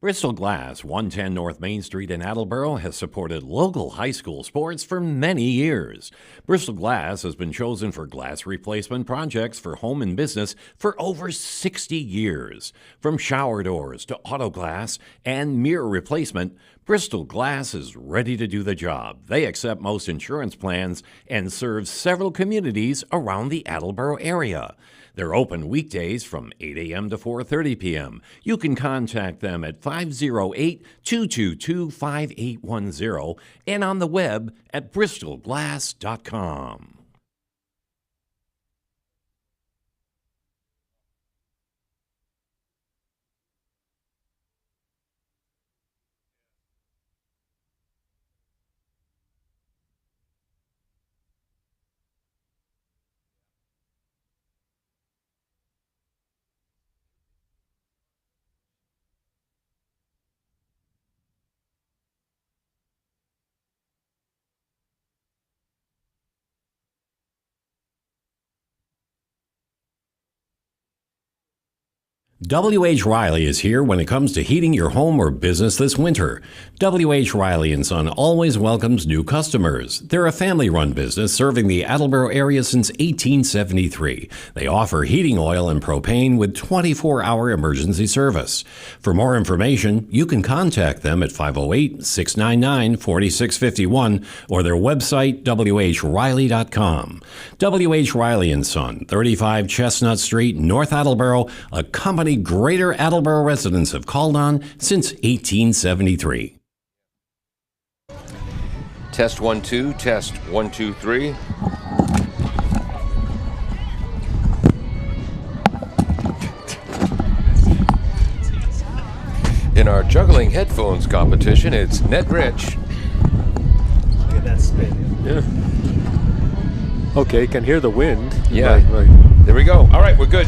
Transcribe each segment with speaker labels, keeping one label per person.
Speaker 1: Bristol Glass, 110 North Main Street in Attleboro, has supported local high school sports for many years. Bristol Glass has been chosen for glass replacement projects for home and business for over 60 years. From shower doors to auto glass and mirror replacement, Bristol Glass is ready to do the job. They accept most insurance plans and serve several communities around the Attleboro area. They're open weekdays from 8 a.m. to 4:30 p.m. You can contact them at 508-222-5810 and on the web at bristolglass.com. W.H. Riley is here when it comes to heating your home or business this winter. W.H. Riley & Son always welcomes new customers. They're a family-run business serving the Attleboro area since 1873. They offer heating oil and propane with 24-hour emergency service. For more information, you can contact them at 508-699-4651 or their website, whriley.com. W.H. Riley & Son, 35 Chestnut Street, North Attleboro, a company Greater Attleboro residents have called on since 1873.
Speaker 2: Test 1 2, test 1 2 3. In our juggling headphones competition, it's Ned Rich.
Speaker 3: Look at that spin.
Speaker 4: Yeah. Okay, can hear the wind.
Speaker 2: Yeah.
Speaker 4: Right.
Speaker 2: There we go. All right, we're good.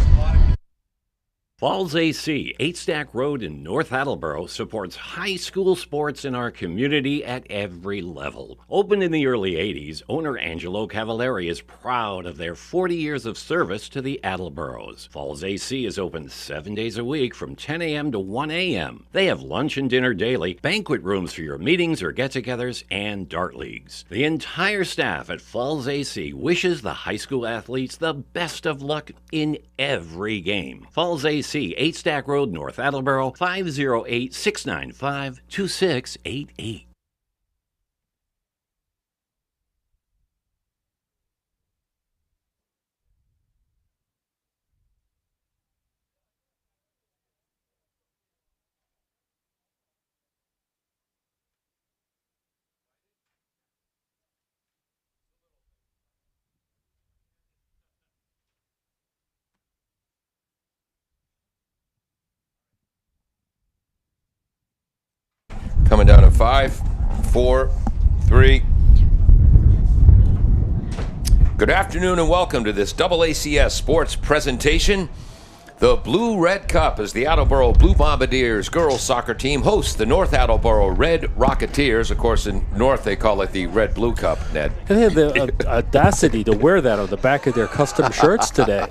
Speaker 1: Falls AC, 8 Stack Road in North Attleboro, supports high school sports in our community at every level. Opened in the early 80s, owner Angelo Cavallari is proud of their 40 years of service to the Attleboros. Falls AC is open 7 days a week from 10 a.m. to 1 a.m. They have lunch and dinner daily, banquet rooms for your meetings or get-togethers, and dart leagues. The entire staff at Falls AC wishes the high school athletes the best of luck in every game. Falls AC, 8 Stack Road, North Attleboro, 508-695-2688.
Speaker 2: Coming down in 5, 4, 3. Good afternoon and welcome to this AACS sports presentation. The Blue-Red Cup as the Attleboro Blue Bombardiers girls soccer team hosts the North Attleboro Red Rocketeers. Of course, in North they call it the Red-Blue Cup, Ned.
Speaker 4: And they had the audacity to wear that on the back of their custom shirts today.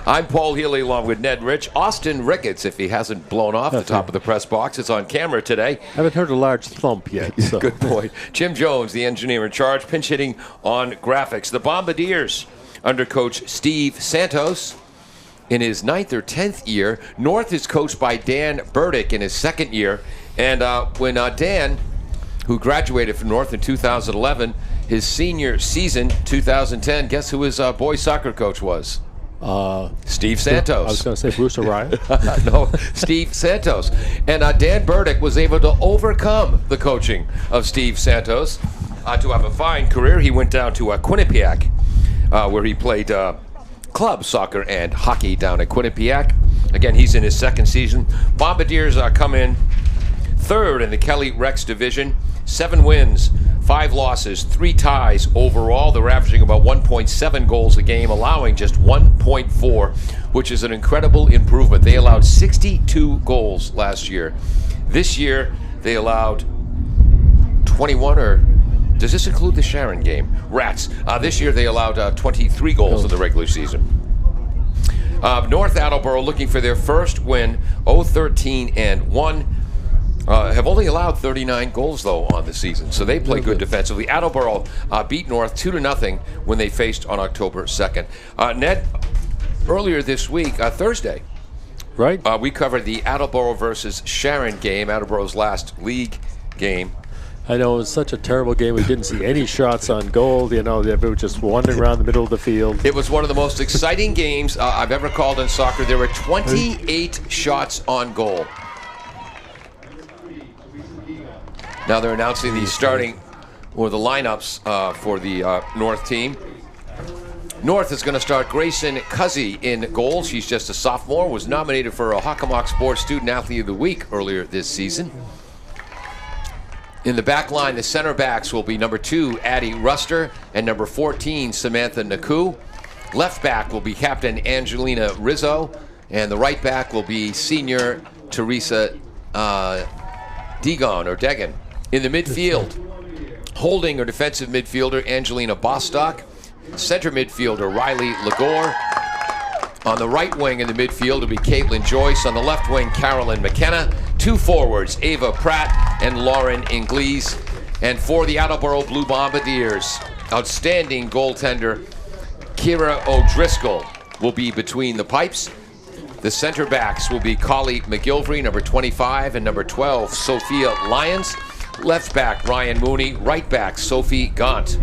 Speaker 2: I'm Paul Healy along with Ned Rich. Austin Ricketts, if he hasn't blown off the top of the press box, is on camera today.
Speaker 4: Haven't heard a large thump yet. So.
Speaker 2: Good point. Jim Jones, the engineer in charge, pinch hitting on graphics. The Bombardiers, under coach Steve Santos, in his 9th or 10th year. North is coached by Dan Burdick in his 2nd year. And when Dan, who graduated from North in 2011, his senior season, 2010, guess who his boys soccer coach was? Steve Santos.
Speaker 4: I was going to say Bruce O'Ryan.
Speaker 2: No, Steve Santos. And Dan Burdick was able to overcome the coaching of Steve Santos to have a fine career. He went down to Quinnipiac, where he played club soccer and hockey down at Quinnipiac. Again, he's in his 2nd season. Bombardiers come in 3rd in the Kelly Rex division. 7 wins, 5 losses, 3 ties overall. They're averaging about 1.7 goals a game, allowing just 1.4, which is an incredible improvement. They allowed 62 goals last year. This year, they allowed 21, or does this include the Sharon game? Rats. This year, they allowed 23 goals in the regular season. North Attleboro looking for their first win, 0-13-1. Have only allowed 39 goals, though, on the season, so they play good defensively. Attleboro beat North 2-0 when they faced on October 2nd. Ned, earlier this week, Thursday,
Speaker 4: Right.
Speaker 2: we covered the Attleboro versus Sharon game, Attleboro's last league game.
Speaker 4: I know it was such a terrible game. We didn't see any shots on goal. You know, they were just wandering around the middle of the field.
Speaker 2: It was one of the most exciting games I've ever called in soccer. There were 28 shots on goal. Now they're announcing the starting or the lineups for the North team. North is going to start Grayson Cuzzy in goal. She's just a sophomore, was nominated for a Hockomock Sports Student Athlete of the Week earlier this season. In the back line, the center backs will be number 2, Addie Ruster, and number 14, Samantha Naku. Left back will be Captain Angelina Rizzo, and the right back will be senior Teresa Degan. In the midfield, holding or defensive midfielder Angelina Bostock, center midfielder Riley Lagore. On the right wing in the midfield will be Caitlin Joyce. On the left wing, Carolyn McKenna. 2 forwards, Ava Pratt and Lauren Inglese. And for the Attleboro Blue Bombardiers, outstanding goaltender Kira O'Driscoll will be between the pipes. The center backs will be Collie McGilvery, number 25, and number 12, Sophia Lyons. Left back, Ryan Mooney. Right back, Sophie Gaunt.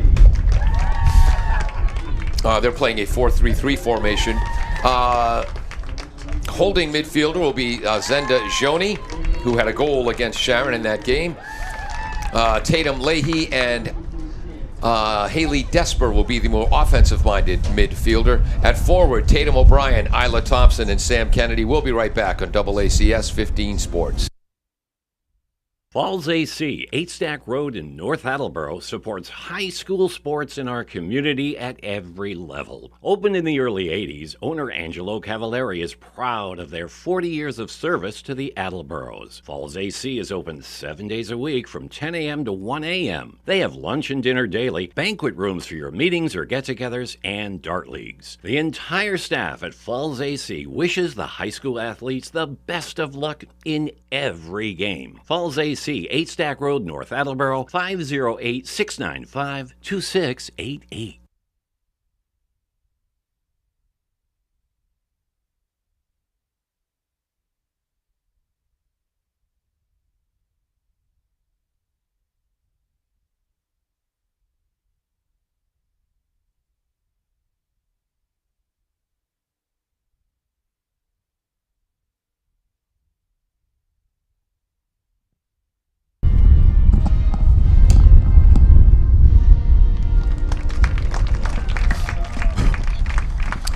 Speaker 2: They're playing a 4-3-3 formation. Holding midfielder will be Zenda Joni, who had a goal against Sharon in that game. Tatum Leahy and Haley Desper will be the more offensive-minded midfielder. At forward, Tatum O'Brien, Isla Thompson, and Sam Kennedy. We'll be right back on AACS 15 Sports.
Speaker 1: Falls AC, 8 Stack Road in North Attleboro, supports high school sports in our community at every level. Opened in the early 80s, owner Angelo Cavallari is proud of their 40 years of service to the Attleboros. Falls AC is open 7 days a week from 10 a.m. to 1 a.m. They have lunch and dinner daily, banquet rooms for your meetings or get-togethers, and dart leagues. The entire staff at Falls AC wishes the high school athletes the best of luck in every game. Falls AC, 8 Stack Road, North Attleboro, 508-695-2688.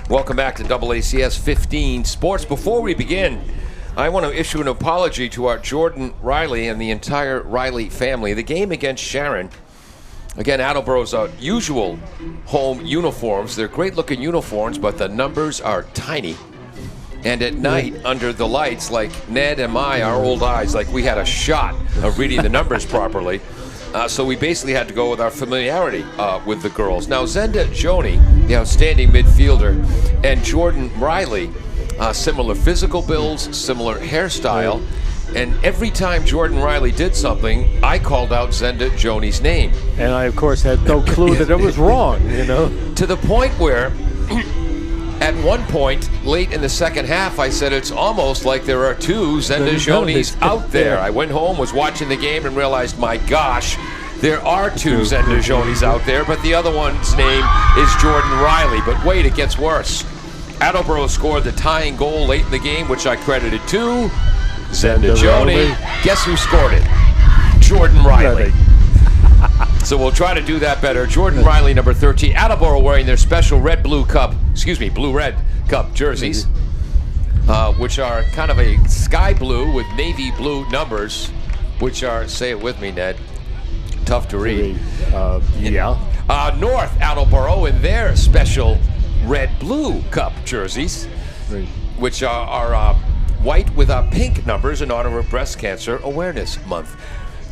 Speaker 2: Welcome back to AACS 15 Sports. Before we begin, I want to issue an apology to our Jordan Riley and the entire Riley family. The game against Sharon, again, Attleboro's usual home uniforms. They're great-looking uniforms, but the numbers are tiny. And at night, under the lights, like Ned and our old eyes, like we had a shot of reading the numbers properly. So we basically had to go with our familiarity with the girls. Now, Zenda Joni, the outstanding midfielder, and Jordan Riley, similar physical builds, similar hairstyle. And every time Jordan Riley did something, I called out Zenda Joni's name.
Speaker 4: And I, of course, had no clue that it was wrong, you know.
Speaker 2: To the point where, at one point, late in the second half, I said, it's almost like there are 2 Zenda Jonis out there. I went home, was watching the game, and realized, my gosh, there are 2 Zenda Jonis out there, but the other one's name is Jordan Riley. But wait, it gets worse. Attleboro scored the tying goal late in the game, which I credited to Zenda Joni. Guess who scored it? Jordan Riley. So we'll try to do that better. Jordan Riley, number 13. Attleboro wearing their special blue-red cup jerseys, which are kind of a sky blue with navy blue numbers, which are, say it with me, Ned, tough to read. North Attleboro in their special red-blue cup jerseys, which are white with pink numbers in honor of Breast Cancer Awareness Month.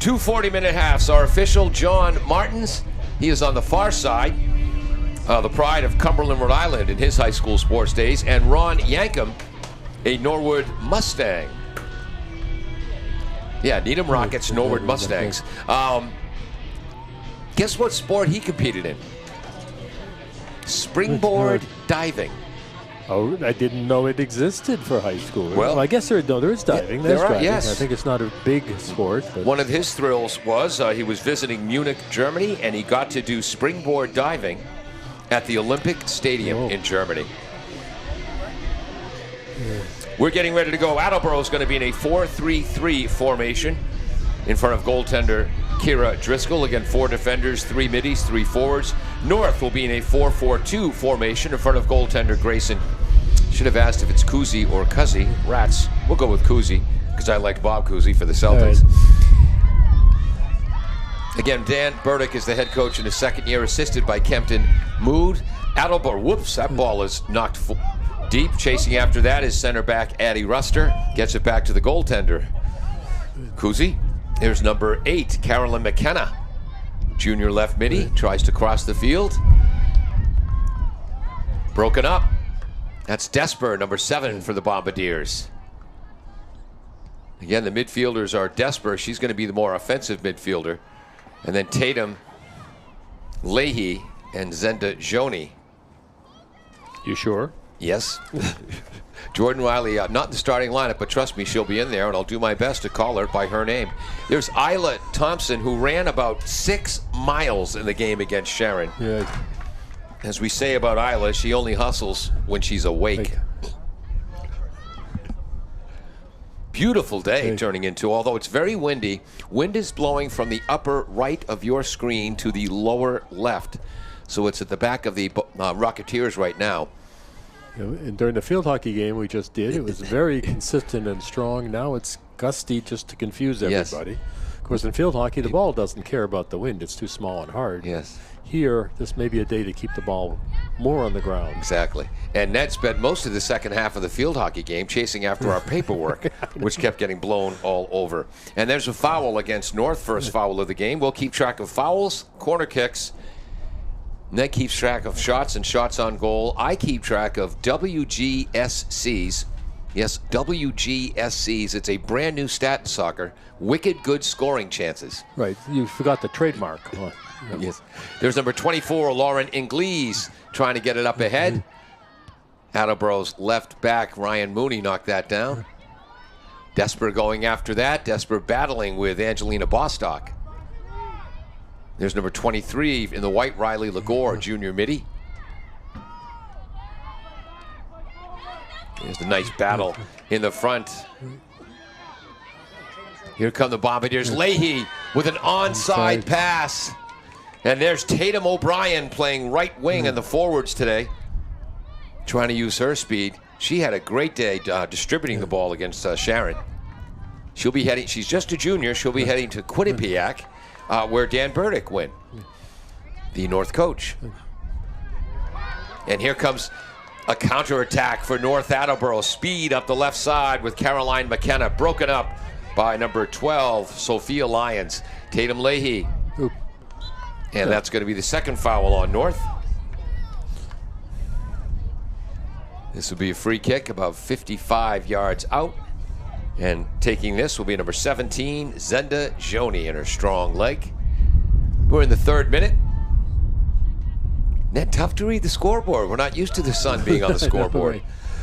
Speaker 2: 2 40-minute halves. Our official, John Martins, he is on the far side. the pride of Cumberland, Rhode Island in his high school sports days, and Ron Yankum, a Norwood Mustang. Yeah, Needham Rockets, Norwood Mustangs. Guess what sport he competed in? Springboard diving.
Speaker 4: Oh, I didn't know it existed for high school.
Speaker 2: Well,
Speaker 4: I guess there is diving. There's
Speaker 2: there are,
Speaker 4: diving.
Speaker 2: yes.
Speaker 4: I think it's not a big sport. But
Speaker 2: One of his thrills was he was visiting Munich, Germany, and he got to do springboard diving at the Olympic Stadium in Germany. We're getting ready to go. Attleboro is going to be in a 4-3-3 formation in front of goaltender Kira Driscoll. Again, 4 defenders, 3 middies, 3 forwards. North will be in a 4-4-2 formation in front of goaltender Grayson. Should have asked if it's Kuzi or Cuzzy. Rats. We'll go with Kuzi because I like Bob Kuzi for the Celtics. Again, Dan Burdick is the head coach in his second year, assisted by Kempton Mood. Attleboro, whoops, that ball is knocked deep. Chasing after that is center back Addie Ruster. Gets it back to the goaltender. Kuzi. There's number 8, Carolyn McKenna. Junior left midi, tries to cross the field. Broken up. That's Desper, number 7 for the Bombardiers. Again, the midfielders are Desper. She's going to be the more offensive midfielder. And then Tatum, Leahy, and Zenda Joni.
Speaker 4: you sure?
Speaker 2: Yes. Jordan Riley, not in the starting lineup, but trust me, she'll be in there, and I'll do my best to call her by her name. There's Isla Thompson, who ran about 6 miles in the game against Sharon.
Speaker 4: Yeah.
Speaker 2: As we say about Isla, she only hustles when she's awake. Beautiful day turning into, although it's very windy. Wind is blowing from the upper right of your screen to the lower left. So it's at the back of the Rocketeers right now.
Speaker 4: And during the field hockey game we just did, it was very consistent and strong. Now it's gusty just to confuse everybody.
Speaker 2: Yes.
Speaker 4: Of course, in field hockey, the ball doesn't care about the wind. It's too small and hard.
Speaker 2: Yes.
Speaker 4: Here, this may be a day to keep the ball more on the ground.
Speaker 2: Exactly. And Ned spent most of the second half of the field hockey game chasing after our paperwork, which kept getting blown all over. And there's a foul against North, first foul of the game. We'll keep track of fouls, corner kicks. Ned keeps track of shots and shots on goal. I keep track of WGSCs. Yes, WGSCs. It's a brand new stat in soccer. Wicked good scoring chances.
Speaker 4: Right. You forgot the trademark. Oh,
Speaker 2: Yes. There's number 24, Lauren Inglese, trying to get it up ahead. Attleboro's left back, Ryan Mooney, knocked that down. Desper going after that. Desper battling with Angelina Bostock. There's number 23 in the white, Riley Lagore, junior midi. There's the nice battle in the front. Here come the Bombardiers. Leahy with an onside pass. And there's Tatum O'Brien playing right wing in the forwards today, trying to use her speed. She had a great day distributing the ball against Sharon. She'll be heading, she's just a junior, she'll be heading to Quinnipiac, where Dan Burdick went, the North coach. And here comes a counterattack for North Attleboro. Speed up the left side with Caroline McKenna, broken up by number 12, Sophia Lyons. Tatum Leahy. And that's going to be the second foul on North. This will be a free kick about 55 yards out. And taking this will be number 17, Zenda Joni, in her strong leg. We're in the 3rd minute. Isn't that tough to read the scoreboard? We're not used to the sun being on the scoreboard.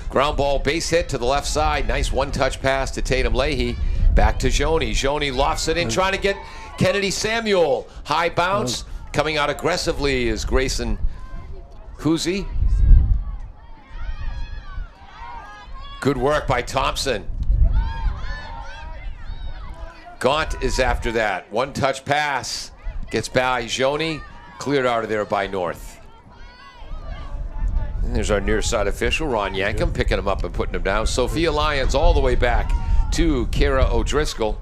Speaker 2: Ground ball, base hit to the left side. Nice one-touch pass to Tatum Leahy. Back to Joni. Joni lofts it in, trying to get Kennedy Samuel. High bounce. Coming out aggressively is Grayson Kuzi. Good work by Thompson. Gaunt is after that. One-touch pass. Gets by Joni. Cleared out of there by North. And there's our near side official, Ron Yankum, picking him up and putting him down. Sophia Lyons all the way back to Kira O'Driscoll.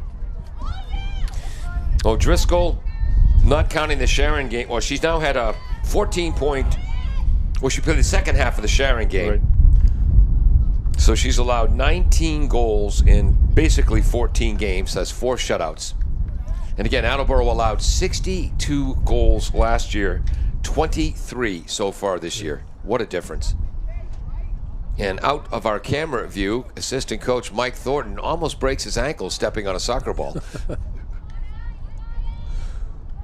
Speaker 2: O'Driscoll, not counting the Sharon game. Well, she's now had a 14-point. Well, she played the second half of the Sharon game.
Speaker 4: Right.
Speaker 2: So she's allowed 19 goals in basically 14 games. That's 4 shutouts. And again, Attleboro allowed 62 goals last year, 23 so far this year. What a difference. And out of our camera view, assistant coach Mike Thornton almost breaks his ankle stepping on a soccer ball.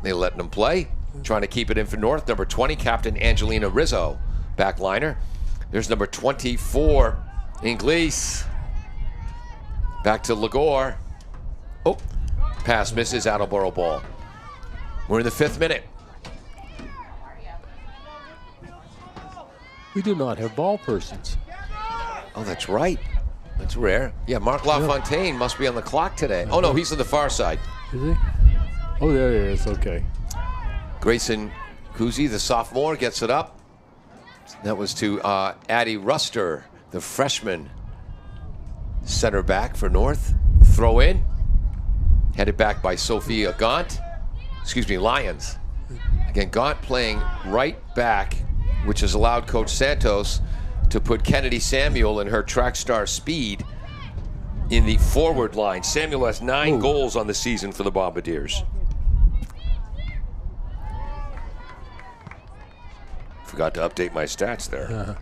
Speaker 2: They letting him play, trying to keep it in for North. Number 20, Captain Angelina Rizzo, backliner. There's number 24, Inglis. Back to Lagore. Oh, pass misses, Attleboro ball. We're in the 5th minute.
Speaker 4: We do not have ball persons.
Speaker 2: Oh, that's right. That's rare. Yeah, Mark LaFontaine must be on the clock today. Oh, no, he's on the far side.
Speaker 4: Is he? Oh, there he is. Okay.
Speaker 2: Grayson Kuzi, the sophomore, gets it up. That was to Addie Ruster, the freshman center back for North. Throw in. Headed back by Sophia Gaunt. Excuse me, Lyons. Again, Gaunt playing right back, which has allowed Coach Santos to put Kennedy Samuel and her track star speed in the forward line. Samuel has 9 goals on the season for the Bombardiers. Forgot to update my stats there.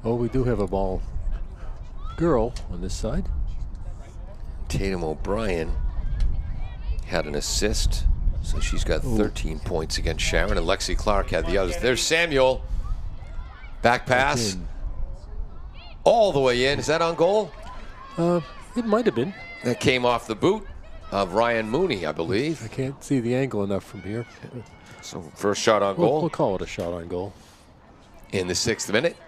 Speaker 4: Oh, we do have a ball girl on this side.
Speaker 2: Tatum O'Brien had an assist, so she's got 13 points against Sharon, and Lexi Clark had the others. There's Samuel. Back pass. All the way in. Is that on goal?
Speaker 4: It might have been.
Speaker 2: That came off the boot of Ryan Mooney, I believe.
Speaker 4: I can't see the angle enough from here.
Speaker 2: So first shot on goal.
Speaker 4: We'll call it a shot on goal.
Speaker 2: In the 6th minute.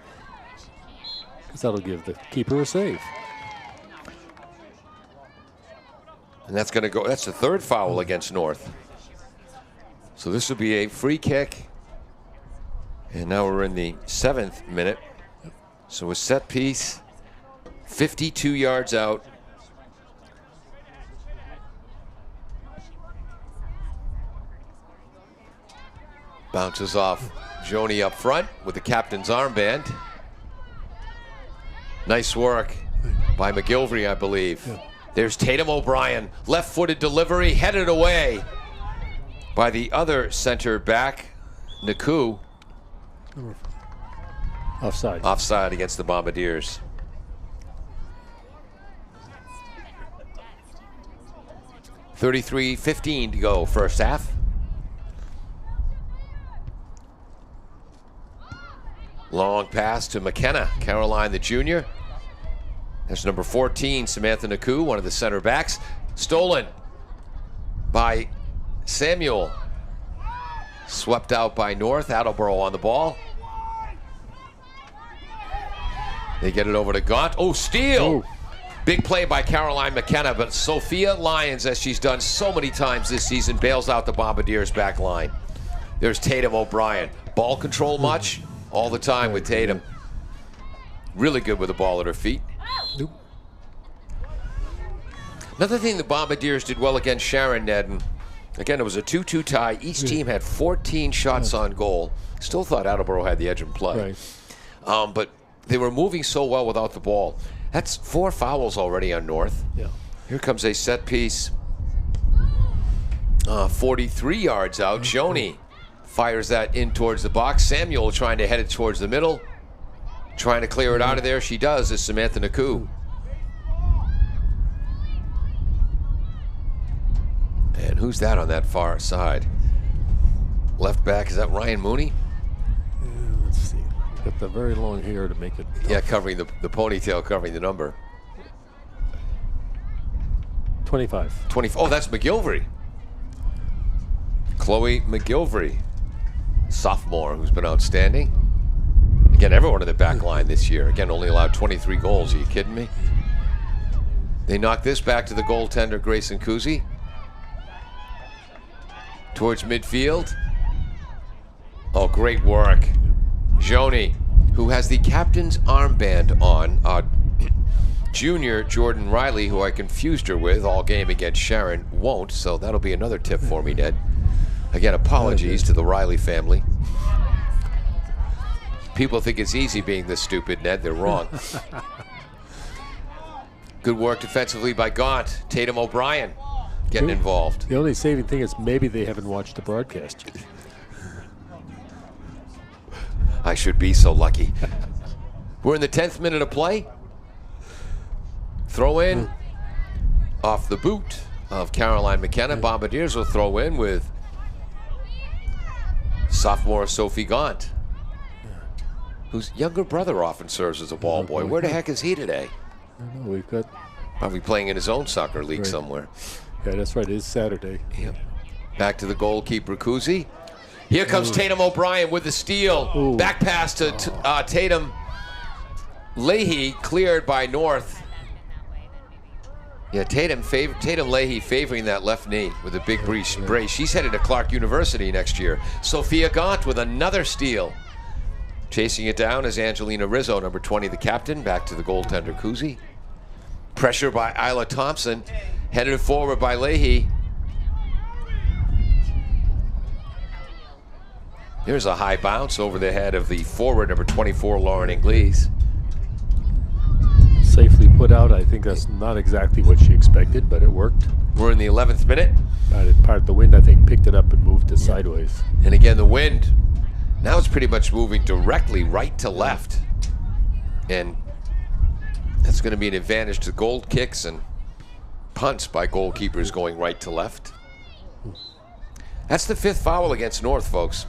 Speaker 4: Because that'll give the keeper a save.
Speaker 2: And that's going to go. That's the 3rd foul against North. So this will be a free kick. And now we're in the 7th minute. So a set piece, 52 yards out. Bounces off Joni up front with the captain's armband. Nice work by McGilvery, I believe. Yeah. There's Tatum O'Brien, left-footed delivery, headed away by the other center back, Naku.
Speaker 4: Offside.
Speaker 2: Offside against the Bombardiers. .33:15 to go, first half. Long pass to McKenna, Caroline the junior. There's number 14, Samantha Naku, one of the center backs. Stolen by Samuel. Swept out by North. Attleboro on the ball. They get it over to Gaunt. Oh, steal! Big play by Caroline McKenna, but Sophia Lyons, as she's done so many times this season, bails out the Bombardiers' back line. There's Tatum O'Brien. Ball control much? All the time with Tatum. Really good with the ball at her feet. Another thing the Bombardiers did well against Sharon, Ned, and again, it was a 2-2 tie. Each team had 14 shots on goal. Still thought Attleboro had the edge in play.
Speaker 4: Right.
Speaker 2: But they were moving so well without the ball. That's 4 fouls already on North.
Speaker 4: Yeah.
Speaker 2: Here comes a set piece. 43 yards out. Joni fires that in towards the box. Samuel trying to head it towards the middle. Trying to clear it out of there. She does, is Samantha Naku. And who's that on that far side? Left back, is that Ryan Mooney?
Speaker 4: Let's see. Got the very long hair to make it tough.
Speaker 2: Yeah, covering the ponytail, covering the number.
Speaker 4: 25.
Speaker 2: 20. Oh, that's McGilvery. Chloe McGilvery, sophomore, who's been outstanding. Again, everyone in the back line this year. Again, only allowed 23 goals. Are you kidding me? They knock this back to the goaltender, Grayson Kuzi. Towards midfield. Oh, great work. Joni, who has the captain's armband on. Junior Jordan Riley, who I confused her with all game against Sharon, won't. So that'll be another tip for me, Ned. Again, apologies to the Riley family. People think it's easy being this stupid, Ned. They're wrong. Good work defensively by Gaunt. Tatum O'Brien getting involved.
Speaker 4: The only saving thing is maybe they haven't watched the broadcast yet.
Speaker 2: I should be so lucky. We're in the 10th minute of play. Throw in off the boot of Caroline McKenna. Bombardiers will throw in with sophomore Sophie Gaunt, whose younger brother often serves as a ball boy. Where the heck is he today?
Speaker 4: I don't know, we've got...
Speaker 2: Probably playing in his own soccer league somewhere.
Speaker 4: Yeah, that's right. It is Saturday.
Speaker 2: Yep. Back to the goalkeeper, Kuzi. Here comes Tatum O'Brien with the steal.
Speaker 4: Ooh.
Speaker 2: Back pass to Tatum. Leahy cleared by North. Yeah, Tatum Leahy favoring that left knee with a big brace. She's headed to Clark University next year. Sophia Gaunt with another steal. Chasing it down is Angelina Rizzo, number 20, the captain. Back to the goaltender, Kuzi. Pressure by Isla Thompson. Headed forward by Leahy. Here's a high bounce over the head of the forward, number 24, Lauren Inglese.
Speaker 4: Safely put out. I think that's not exactly what she expected, but it worked.
Speaker 2: We're in the 11th minute.
Speaker 4: Part of the wind, I think, picked it up and moved it sideways.
Speaker 2: And again, the wind, now it's pretty much moving directly right to left. And that's going to be an advantage to goal kicks and punts by goalkeepers going right to left. That's the 5th foul against North, folks.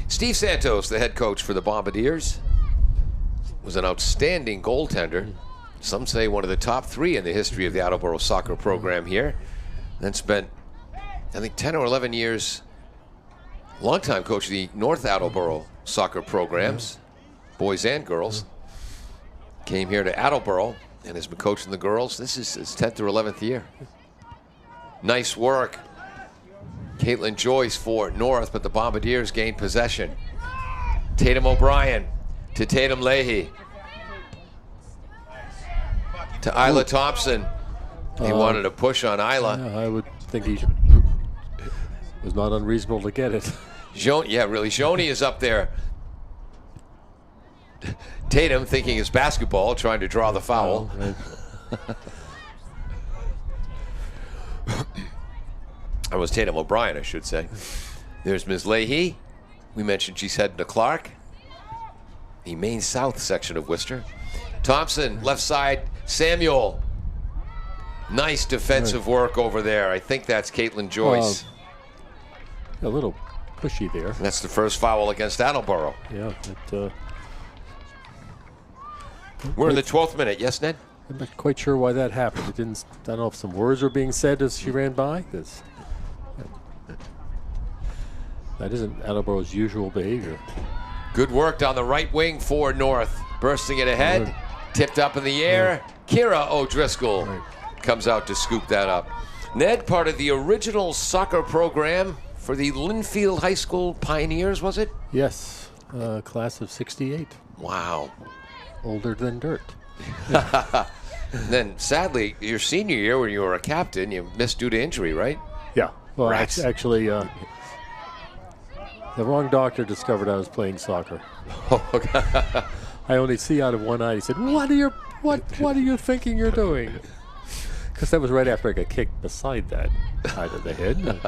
Speaker 2: Steve Santos, the head coach for the Bombardiers, was an outstanding goaltender. Some say one of the top 3 in the history of the Attleboro soccer program here. Then spent, I think, 10 or 11 years, longtime coach of the North Attleboro soccer programs, boys and girls. Came here to Attleboro and has been coaching the girls. This is his 10th or 11th year. Nice work. Caitlin Joyce for North, but the Bombardiers gained possession. Tatum O'Brien to Tatum Leahy. To Isla Thompson. He wanted to push on Isla.
Speaker 4: Yeah, I would think he was not unreasonable to get it.
Speaker 2: Joni is up there. Tatum thinking it's basketball, trying to draw the foul. That was Tatum O'Brien, I should say. There's Ms. Leahy. We mentioned she's heading to Clark, the Main South section of Worcester. Thompson, left side, Samuel. Nice defensive work over there. I think that's Caitlin Joyce.
Speaker 4: A little pushy there.
Speaker 2: That's the first foul against Attleboro.
Speaker 4: Yeah.
Speaker 2: We're in the 12th minute. Yes, Ned?
Speaker 4: I'm not quite sure why that happened. I don't know if some words were being said as she ran by. That isn't Attleboro's usual behavior.
Speaker 2: Good work down the right wing for North. Bursting it ahead. Tipped up in the air. Kira O'Driscoll comes out to scoop that up. Ned, part of the original soccer program for the Linfield High School Pioneers, was it?
Speaker 4: Yes. Class of 68.
Speaker 2: Wow.
Speaker 4: Older than dirt.
Speaker 2: Then, sadly, your senior year when you were a captain, you missed due to injury, right?
Speaker 4: Yeah. Well, actually, the wrong doctor discovered I was playing soccer. I only see out of one eye. He said, "What are you thinking you're doing?" Because that was right after I got kicked beside that side of the head.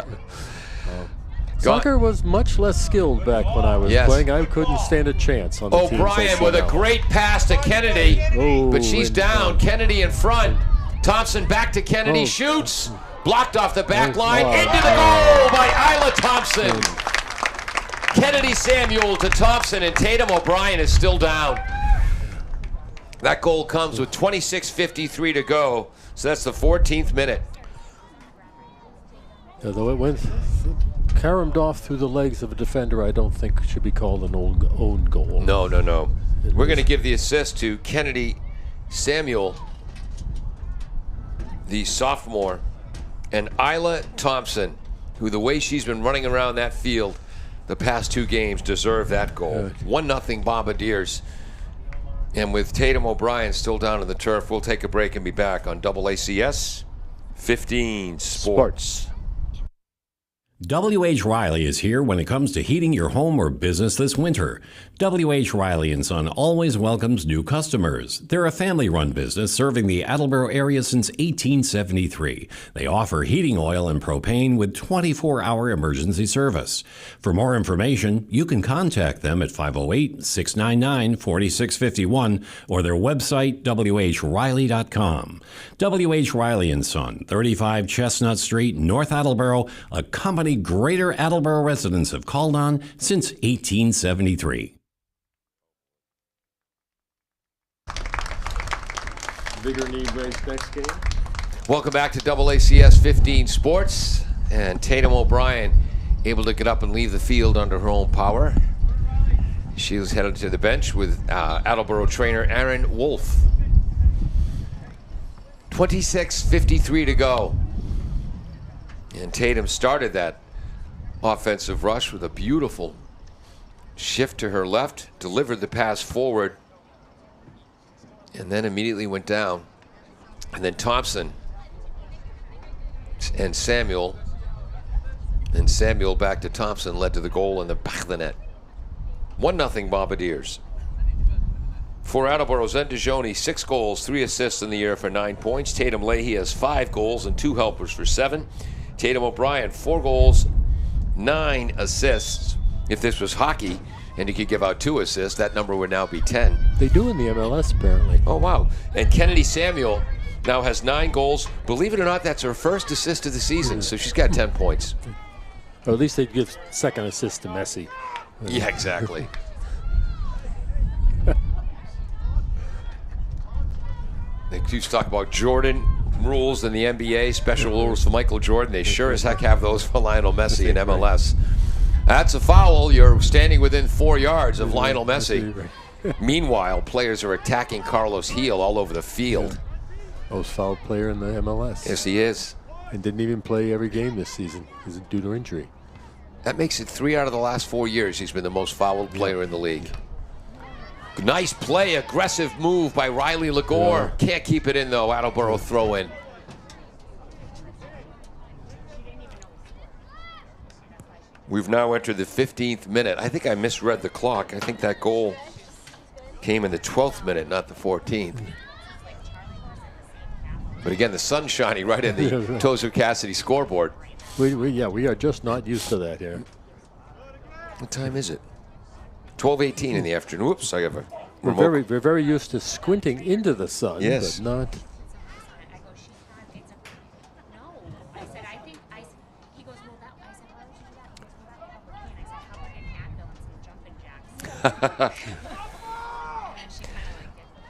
Speaker 4: Soccer was much less skilled back when I was playing. I couldn't stand a chance on the teams.
Speaker 2: O'Brien with a great pass to Kennedy, but she's down. Kennedy in front. Thompson back to Kennedy, shoots. Blocked off the back line, into the goal by Isla Thompson. Kennedy Samuel to Thompson, and Tatum O'Brien is still down. That goal comes with 26:53 to go, so that's the 14th minute.
Speaker 4: Although it went caromed off through the legs of a defender, I don't think should be called an own goal.
Speaker 2: No. We're going to give the assist to Kennedy Samuel, the sophomore, and Isla Thompson, who the way she's been running around that field the past 2 games deserve that goal. 1-0 Bombardiers. And with Tatum O'Brien still down on the turf, we'll take a break and be back on AACS 15 Sports.
Speaker 1: W.H. Riley is here when it comes to heating your home or business this winter. W.H. Riley & Son always welcomes new customers. They're a family-run business serving the Attleboro area since 1873. They offer heating oil and propane with 24-hour emergency service. For more information, you can contact them at 508-699-4651 or their website, whriley.com. W.H. Riley & Son, 35 Chestnut Street, North Attleboro, a company Greater Attleboro residents have called on since 1873.
Speaker 4: Bigger knee brace next game.
Speaker 2: Welcome back to AACS 15 Sports. And Tatum O'Brien able to get up and leave the field under her own power. She was headed to the bench with Attleboro trainer Aaron Wolf. 26:53 to go. And Tatum started that offensive rush with a beautiful shift to her left, delivered the pass forward, and then immediately went down. And then Thompson and Samuel back to Thompson led to the goal in the back of the net. 1-0 Bombardiers. For Attleboro, Zen DeJoni, 6 goals, 3 assists in the year for 9 points. Tatum Leahy has 5 goals and 2 helpers for 7. Tatum O'Brien, 4 goals, 9 assists. If this was hockey and he could give out 2 assists, that number would now be 10.
Speaker 4: They do in the MLS, apparently.
Speaker 2: Oh, wow. And Kennedy Samuel now has 9 goals. Believe it or not, that's her first assist of the season, so she's got 10 points.
Speaker 4: Or at least they'd give second assist to Messi.
Speaker 2: Yeah, exactly. They used to talk about Jordan rules in the NBA, special rules for Michael Jordan. They sure as heck have those for Lionel Messi in MLS. That's a foul. You're standing within 4 yards of Lionel Messi. Meanwhile, players are attacking Carlos Heel all over the field.
Speaker 4: Most fouled player in the MLS.
Speaker 2: Yes, he is.
Speaker 4: And didn't even play every game this season due to injury.
Speaker 2: That makes it 3 out of the last 4 years he's been the most fouled player in the league. Nice play, aggressive move by Riley Legore. Can't keep it in though, Attleboro throw in. We've now entered the 15th minute. I think I misread the clock. I think that goal came in the 12th minute, not the 14th. But again, the sun's shining right in the Tozer Cassidy scoreboard.
Speaker 4: We are just not used to that here.
Speaker 2: What time is it? 12:18 in the afternoon. Whoops, I have a
Speaker 4: We're very used to squinting into the sun,
Speaker 2: yes,
Speaker 4: but not.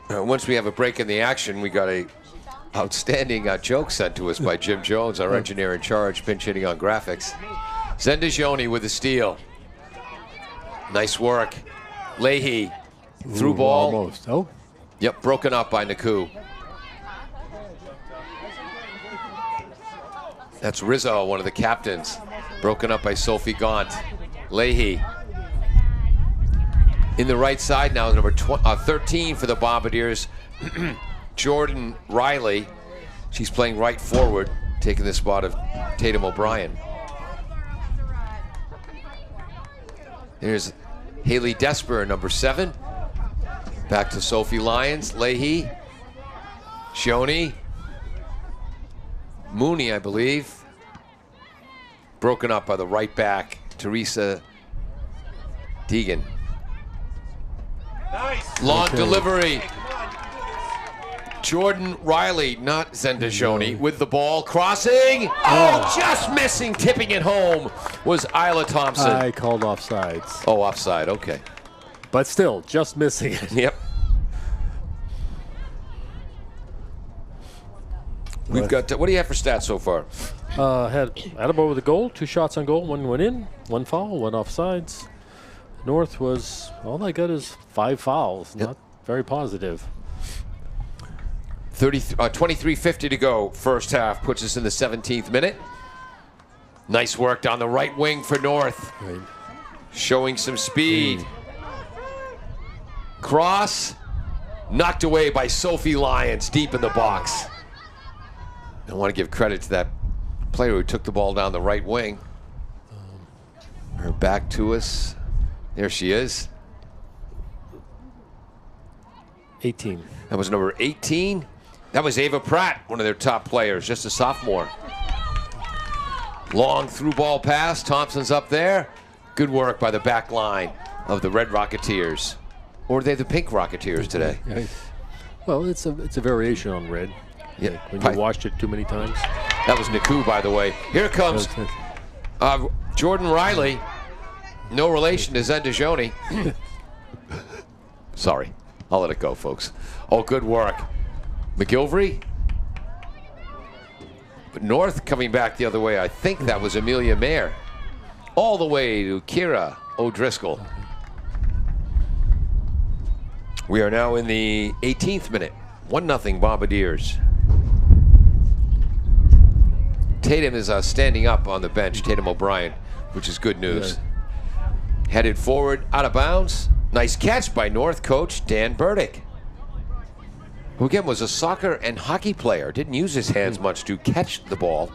Speaker 2: Once we have a break in the action, we got a outstanding joke sent to us by Jim Jones, our engineer in charge, pinch hitting on graphics. Zen DeJoni with the steal. Nice work. Leahy, through ball.
Speaker 4: Almost. Oh.
Speaker 2: Yep, broken up by Naku. That's Rizzo, one of the captains. Broken up by Sophie Gaunt. Leahy. In the right side now, number 13 for the Bombardiers, Jordan Riley. She's playing right forward, taking the spot of Tatum O'Brien. Here's Haley Desper, number 7. Back to Sophie Lyons, Leahy, Shoney, Mooney, I believe. Broken up by the right back, Teresa Deegan.
Speaker 3: Nice.
Speaker 2: Long delivery. Jordan Riley, not Zen DeJoni, with the ball. Crossing. Oh, just missing. Tipping it home was Isla Thompson.
Speaker 4: I called offsides.
Speaker 2: Oh, offside. Okay.
Speaker 4: But still, just missing it.
Speaker 2: Yep. We've got, what do you have for stats so far?
Speaker 4: Had Attleboro with a goal, 2 shots on goal, 1 went in, 1 foul, 1 offsides. North was, all I got is 5 fouls, not very positive.
Speaker 2: 23:50 to go, first half, puts us in the 17th minute. Nice work down the right wing for North.
Speaker 4: Right.
Speaker 2: Showing some speed. Cross, knocked away by Sophie Lyons, deep in the box. I want to give credit to that player who took the ball down the right wing. back to us. There she is.
Speaker 4: 18.
Speaker 2: That was number 18. That was Ava Pratt, one of their top players, just a sophomore. Long through ball pass. Thompson's up there. Good work by the back line of the Red Rocketeers. Or are they the Pink Rocketeers today?
Speaker 4: Well, it's a variation on red.
Speaker 2: Yeah.
Speaker 4: When you watched it too many times.
Speaker 2: That was Naku, by the way. Here comes Jordan Riley. No relation to Zendajoni. Sorry. I'll let it go, folks. Oh, good work. McGilvery. But North coming back the other way. I think that was Amelia Mayer. All the way to Kira O'Driscoll. We are now in the 18th minute. 1-0 Bombardiers. Tatum is standing up on the bench, Tatum O'Brien, which is good news. Yeah. Headed forward, out of bounds. Nice catch by North coach Dan Burdick, who again was a soccer and hockey player. Didn't use his hands much to catch the ball.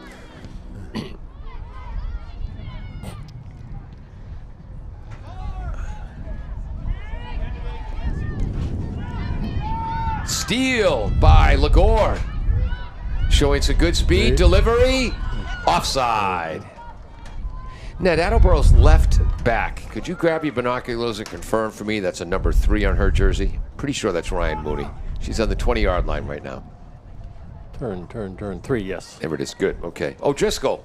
Speaker 2: Steal by Lagore. Showing some good speed. Delivery. Offside. Ned, Attleboro's left back. Could you grab your binoculars and confirm for me that's a number 3 on her jersey? Pretty sure that's Ryan Mooney. She's on the 20-yard line right now.
Speaker 4: Turn. 3, yes.
Speaker 2: There it is. Good. Okay. O'Driscoll.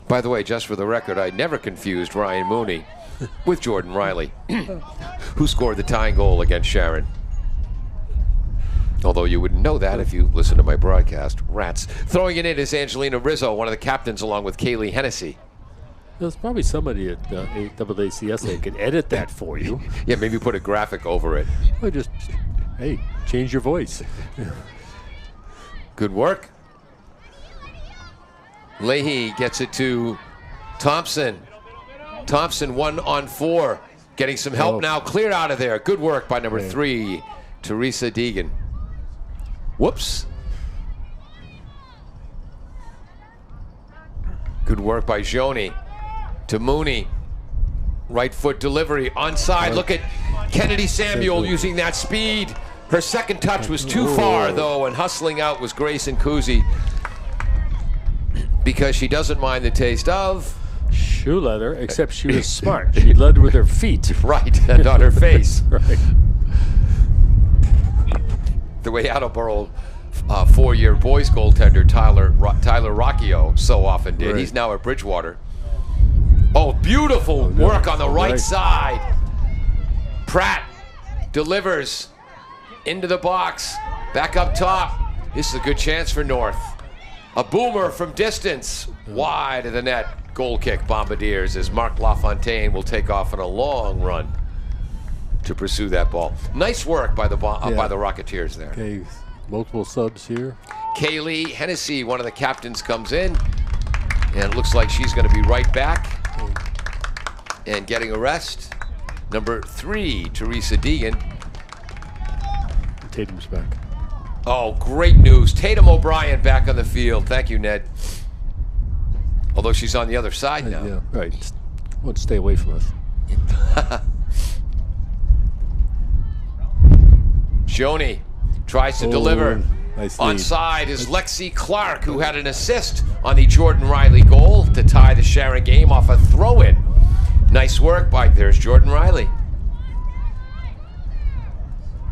Speaker 2: By the way, just for the record, I never confused Ryan Mooney with Jordan Riley, who scored the tying goal against Sharon. Although you wouldn't know that if you listen to my broadcast. Rats. Throwing it in is Angelina Rizzo, one of the captains, along with Kaylee Hennessy.
Speaker 4: There's probably somebody at AACS that could edit that for you.
Speaker 2: Yeah, maybe put a graphic over it.
Speaker 4: Or just, hey, change your voice.
Speaker 2: Good work. Leahy gets it to Thompson. Thompson 1-on-4. Getting some help now. Cleared out of there. Good work by number 3, Teresa Deegan. Whoops. Good work by Joni to Mooney. Right foot delivery. Onside. Look at Kennedy Samuel using that speed. Her second touch was too far, though, and hustling out was Grayson Kuzi, because she doesn't mind the taste of
Speaker 4: shoe leather, except she was smart. She led with her feet.
Speaker 2: Right, and on her face.
Speaker 4: Right.
Speaker 2: The way Attleboro 4-year boys goaltender Tyler Rocchio so often did. Right. He's now at Bridgewater. Oh, beautiful work on the right side. Pratt delivers into the box. Back up top. This is a good chance for North. A boomer from distance. Wide of the net. Goal kick, Bombardiers, as Mark LaFontaine will take off on a long run to pursue that ball. Nice work by the Rocketeers there.
Speaker 4: Okay, multiple subs here.
Speaker 2: Kaylee Hennessy, one of the captains, comes in, and it looks like she's going to be right back and getting a rest. Number 3, Teresa Deegan.
Speaker 4: Tatum's back.
Speaker 2: Oh, great news. Tatum O'Brien back on the field. Thank you, Ned. Although she's on the other side now.
Speaker 4: Yeah, right. Just want to stay away from us.
Speaker 2: Joni tries to deliver.
Speaker 4: Nice
Speaker 2: Onside is Lexi Clark, who had an assist on the Jordan Riley goal to tie the Sharon game off a throw-in. Nice work by, there's Jordan Riley.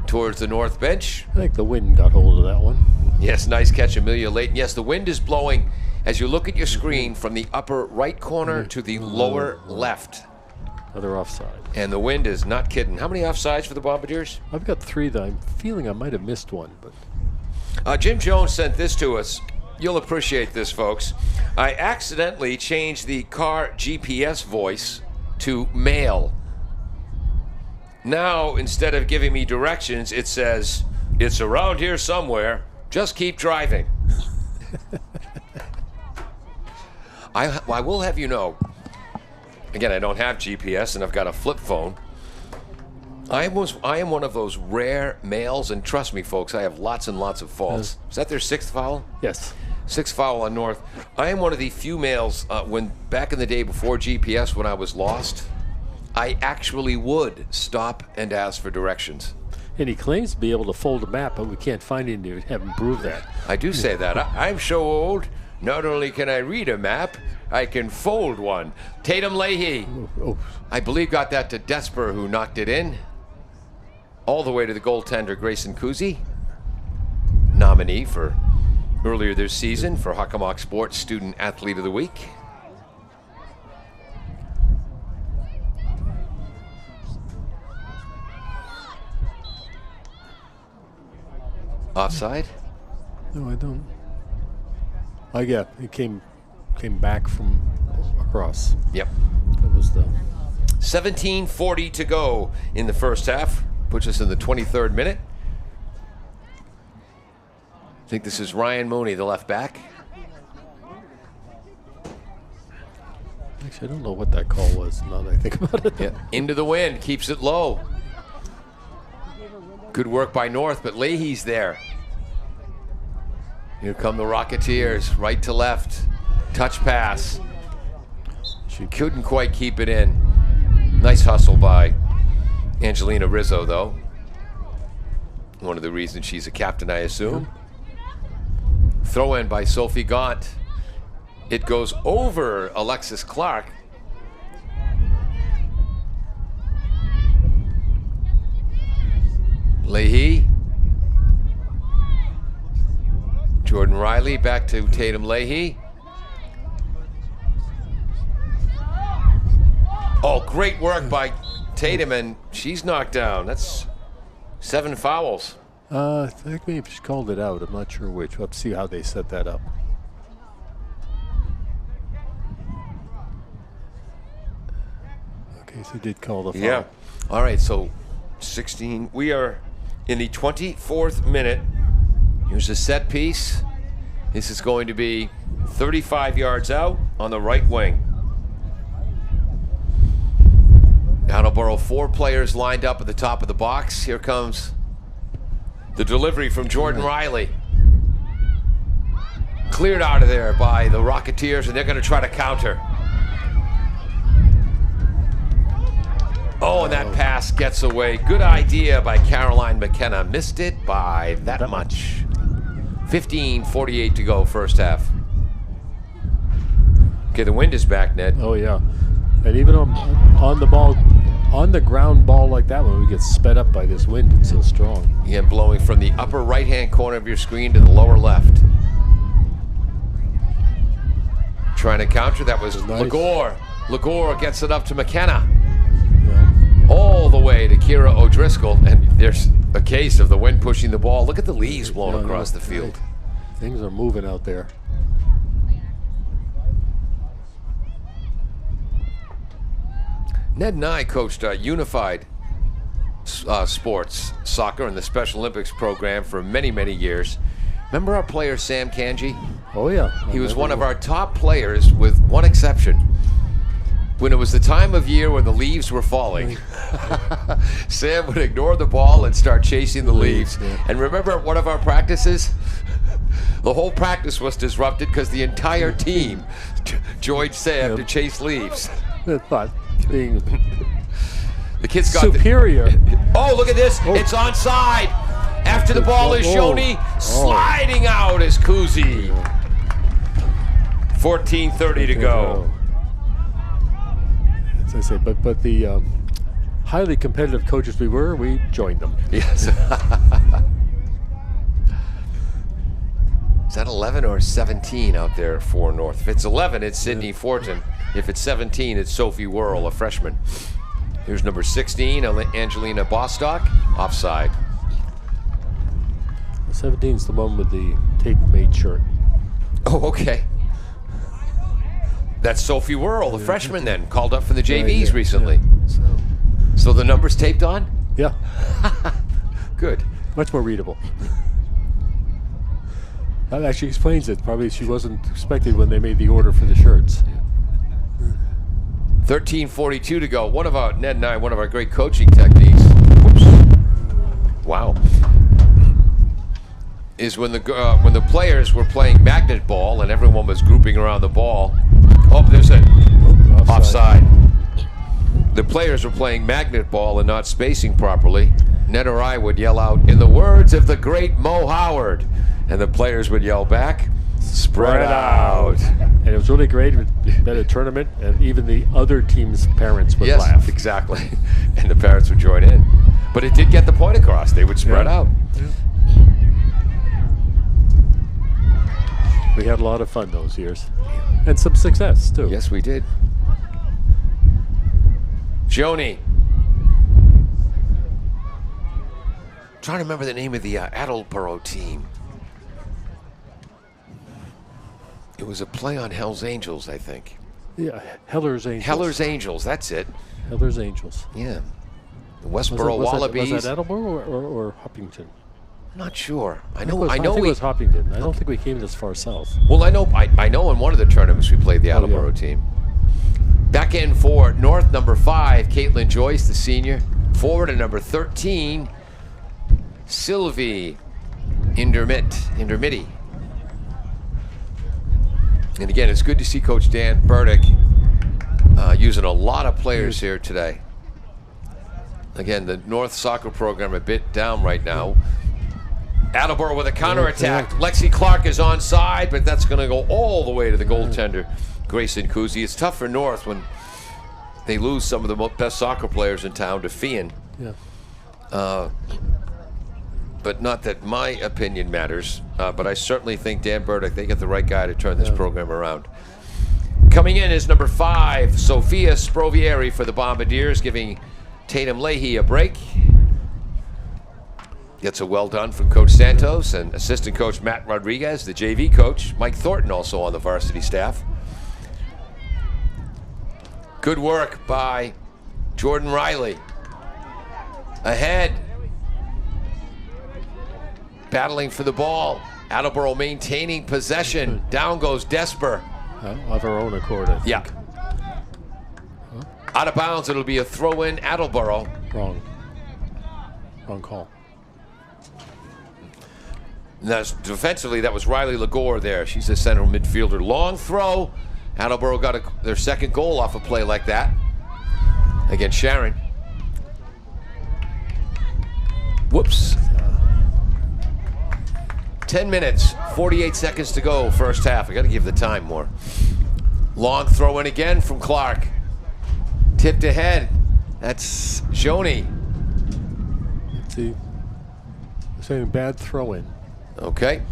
Speaker 2: Towards the north bench.
Speaker 4: I think the wind got hold of that one.
Speaker 2: Yes, nice catch, Amelia Layton. Yes, the wind is blowing as you look at your screen from the upper right corner to the lower left.
Speaker 4: Another offside.
Speaker 2: And the wind is not kidding. How many offsides for the Bombardiers?
Speaker 4: I've got 3 that I'm feeling I might have missed one. But
Speaker 2: Jim Jones sent this to us. You'll appreciate this, folks. I accidentally changed the car GPS voice to male. Now, instead of giving me directions, it says, "It's around here somewhere. Just keep driving." I will have you know, again, I don't have GPS and I've got a flip phone. I am one of those rare males, and trust me, folks, I have lots and lots of faults. Is that their 6th foul?
Speaker 4: yes.
Speaker 2: 6 foul on North. I am one of the few males, when back in the day before GPS, when I was lost, I actually would stop and ask for directions.
Speaker 4: And he claims to be able to fold a map, but we can't find him to have him prove that.
Speaker 2: I do say that. I'm so old, not only can I read a map, I can fold one. Tatum Leahy, I believe, got that to Desper, who knocked it in. All the way to the goaltender, Grayson Kuzi, nominee for earlier this season for Hockomock Sports Student Athlete of the Week. Offside?
Speaker 4: No, I don't. It came back from across.
Speaker 2: Yep.
Speaker 4: That was the
Speaker 2: 17:40 to go in the first half. Puts us in the 23rd minute. I think this is Ryan Mooney, the left back.
Speaker 4: Actually, I don't know what that call was now that I think about it.
Speaker 2: Yeah. Into the wind, keeps it low. Good work by North, but Leahy's there. Here come the Rocketeers, right to left. Touch pass. She couldn't quite keep it in. Nice hustle by Angelina Rizzo, though. One of the reasons she's a captain, I assume. Throw in by Sophie Gaunt. It goes over Alexis Clark. Leahy. Jordan Riley back to Tatum Leahy. Oh, great work by Tatum, and she's knocked down. That's 7 fouls.
Speaker 4: I think maybe she called it out. I'm not sure which. We'll have to see how they set that up. Okay, so they did call the foul.
Speaker 2: Yeah. All right, so 16. We are in the 24th minute. Here's a set piece. This is going to be 35 yards out on the right wing. Attleboro, 4 players lined up at the top of the box. Here comes the delivery from Jordan Riley. Cleared out of there by the Rocketeers, and they're going to try to counter. Oh, and that pass gets away. Good idea by Caroline McKenna. Missed it by that much. 15:48 to go, first half. Okay, the wind is back, Ned.
Speaker 4: Oh, yeah. And even on the ball, on the ground ball like that one, we get sped up by this wind. It's so strong.
Speaker 2: Again, blowing from the upper right-hand corner of your screen to the lower left. Trying to counter, that was
Speaker 4: Nice.
Speaker 2: Lagore. Lagore gets it up to McKenna.
Speaker 4: Yeah.
Speaker 2: All the way to Kira O'Driscoll, and there's a case of the wind pushing the ball. Look at the leaves blowing
Speaker 4: Yeah,
Speaker 2: across
Speaker 4: yeah,
Speaker 2: the field.
Speaker 4: right. Things are moving out there.
Speaker 2: Ned and I coached Unified Sports Soccer in the Special Olympics program for many, many years. Remember our player Sam Kanji?
Speaker 4: Oh, yeah.
Speaker 2: He was one of our top players, with one exception. When it was the time of year when the leaves were falling, Sam would ignore the ball and start chasing the leaves.
Speaker 4: Yeah.
Speaker 2: And remember at one of our practices? The whole practice was disrupted because the entire team joined Sam to chase leaves.
Speaker 4: But being
Speaker 2: The kids got
Speaker 4: superior.
Speaker 2: Oh, look at this.
Speaker 4: Oh.
Speaker 2: It's onside. After the ball is
Speaker 4: Oh.
Speaker 2: Shoney, sliding out is Kuzi. 14:30 to go.
Speaker 4: As I say, but the highly competitive coaches we joined them.
Speaker 2: Yes. Is that 11 or 17 out there for North? If it's 11, it's Sydney Fortin. If it's 17, it's Sophie Whirl, a freshman. Here's number 16, Angelina Bostock, offside.
Speaker 4: 17's the one with the tape-made shirt.
Speaker 2: Oh, okay. That's Sophie Whirl, the freshman then, called up from the JVs recently.
Speaker 4: Yeah.
Speaker 2: So the number's taped on?
Speaker 4: Yeah,
Speaker 2: Good.
Speaker 4: much more readable. That actually explains it. Probably she wasn't expected when they made the order for the shirts.
Speaker 2: 13:42 to go. One of our, Ned and I, one of our great coaching techniques. Whoops. Wow. is when the players were playing magnet ball and everyone was grouping around the ball. Oh, there's a offside. The players were playing magnet ball and not spacing properly. Ned or I would yell out, in the words of the great Mo Howard, and the players would yell back, spread out.
Speaker 4: And it was really great. It been a tournament, and even the other team's parents would laugh.
Speaker 2: Yes, exactly. And the parents would join in. But it did get the point across. They would spread out.
Speaker 4: Yeah. We had a lot of fun those years. And some success, too.
Speaker 2: Yes, we did. Joni. Trying to remember the name of the Attleboro team. It was a play on Hell's Angels, I think.
Speaker 4: Yeah, Heller's Angels.
Speaker 2: Heller's Angels, that's it.
Speaker 4: Heller's Angels.
Speaker 2: Yeah. The Westboro Wallabies.
Speaker 4: Was that Attleboro or Huppington?
Speaker 2: I'm not sure. I
Speaker 4: think it was Huppington. I don't think we came this far south.
Speaker 2: Well, I know in one of the tournaments we played the Attleboro team. Back in for North, number 5, Caitlin Joyce, the senior. Forward at number 13, Sylvie Indermitti. And again, it's good to see Coach Dan Burdick using a lot of players here today. Again, the North soccer program a bit down right now. Attleboro with a counterattack. Lexi Clark is onside, but that's going to go all the way to the goaltender, Grayson Kuzi. It's tough for North when they lose some of the best soccer players in town to Fian.
Speaker 4: Yeah.
Speaker 2: But not that my opinion matters, but I certainly think Dan Burdick, they get the right guy to turn this program around. Coming in is number 5, Sophia Sprovieri for the Bombardiers, giving Tatum Leahy a break. Gets a well done from Coach Santos and assistant coach Matt Rodriguez, the JV coach. Mike Thornton also on the varsity staff. Good work by Jordan Riley. Ahead. Battling for the ball. Attleboro maintaining possession. Down goes Desper.
Speaker 4: Of her own accord, I think.
Speaker 2: Yeah. Out of bounds, it'll be a throw-in Attleboro.
Speaker 4: Wrong call.
Speaker 2: Now, defensively, that was Riley Lagore there. She's the center midfielder. Long throw. Attleboro got their second goal off a play like that against Sharon. Whoops. 10 minutes, 48 seconds to go, first half. I got to give the time more. Long throw in again from Clark. Tipped ahead. That's Joni.
Speaker 4: Let's see. Saying bad throw-in.
Speaker 2: Okay.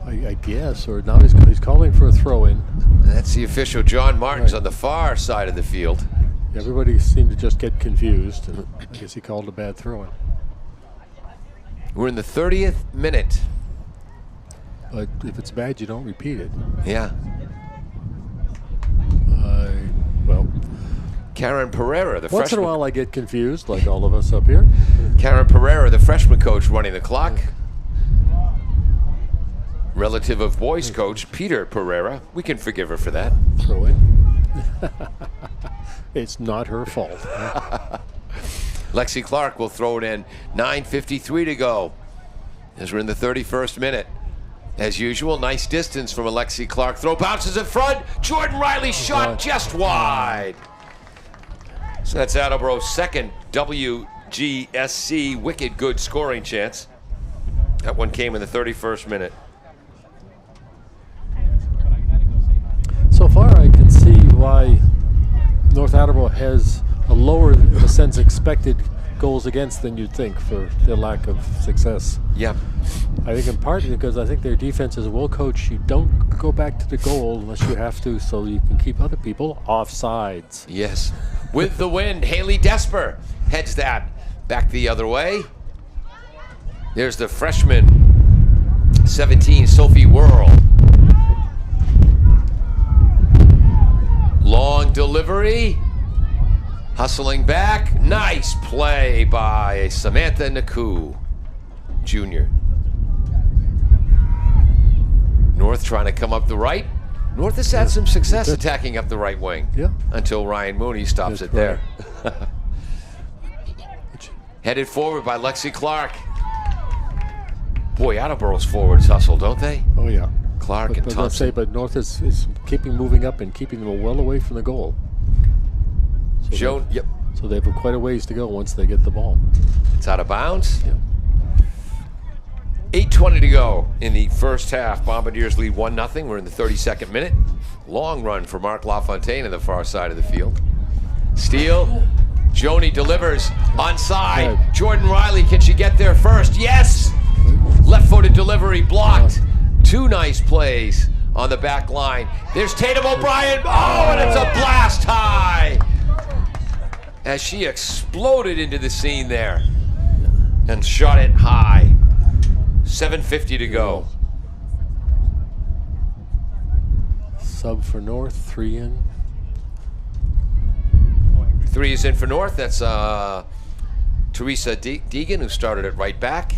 Speaker 4: I guess, or now he's calling for a throw-in.
Speaker 2: That's the official. John Martin's on the far side of the field.
Speaker 4: Everybody seemed to just get confused, and I guess he called a bad throw-in.
Speaker 2: We're in the 30th minute.
Speaker 4: But if it's bad, you don't repeat it.
Speaker 2: Yeah.
Speaker 4: Well,
Speaker 2: Karen Pereira, the freshman.
Speaker 4: Once in a while I get confused, like all of us up here.
Speaker 2: Karen Pereira, the freshman coach, running the clock. Relative of boys coach Peter Pereira. We can forgive her for that.
Speaker 4: Throw in. It's not her fault.
Speaker 2: Lexi Clark will throw it in. 9:53 to go as we're in the 31st minute. As usual, nice distance from Alexi Clark. Throw bounces in front. Jordan Riley shot just wide. So that's Attleboro's second WGSC wicked good scoring chance. That one came in the 31st minute.
Speaker 4: So far, I can see why North Attleboro has a lower, in a sense, expected goals against than you'd think for their lack of success.
Speaker 2: Yeah.
Speaker 4: I think in part because I think their defense is well coached. You don't go back to the goal unless you have to, so you can keep other people off sides.
Speaker 2: Yes. With the wind, Haley Desper heads that back the other way. There's the freshman, 17, Sophie Whirl. Long delivery. Hustling back. Nice play by Samantha Naku, Jr. North trying to come up the right. North has had some success attacking up the right wing.
Speaker 4: Yeah.
Speaker 2: Until Ryan Mooney stops it there. Headed forward by Lexi Clark. Boy, Attleboro's forwards hustle, don't they?
Speaker 4: Oh yeah.
Speaker 2: Clark and
Speaker 4: But let's
Speaker 2: Thompson.
Speaker 4: say, but North is keeping moving up and keeping them well away from the goal. So
Speaker 2: Joan, yep.
Speaker 4: So they have quite a ways to go once they get the ball.
Speaker 2: It's out of bounds.
Speaker 4: Yeah.
Speaker 2: 8:20 to go in the first half. Bombardiers lead 1-0. We're in the 32nd minute. Long run for Mark LaFontaine on the far side of the field. Steal. Joni delivers onside.
Speaker 4: Right.
Speaker 2: Jordan Riley, can she get there first? Yes! Left-footed delivery blocked. Two nice plays on the back line. There's Tatum O'Brien. Oh, and it's a blast high! As she exploded into the scene there and shot it high. 7:50 to go.
Speaker 4: Sub for North, 3 in.
Speaker 2: 3 is in for North. That's Teresa Deegan, who started at right back.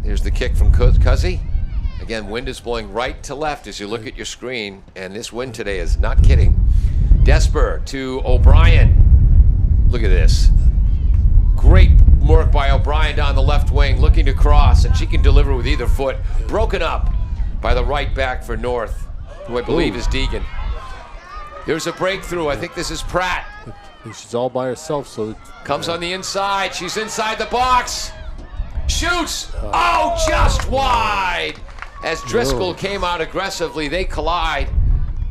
Speaker 2: There's the kick from Cuzzy. Again, wind is blowing right to left as you look at your screen, and this wind today is not kidding. Desper to O'Brien. Look at this. Great work by O'Brien down the left wing, looking to cross, and she can deliver with either foot. Broken up by the right back for North, who I believe is Deegan. There's a breakthrough. I think this is Pratt.
Speaker 4: She's all by herself, so
Speaker 2: Comes on the inside. She's inside the box. Shoots. Oh, just wide. As Driscoll came out aggressively, they collide.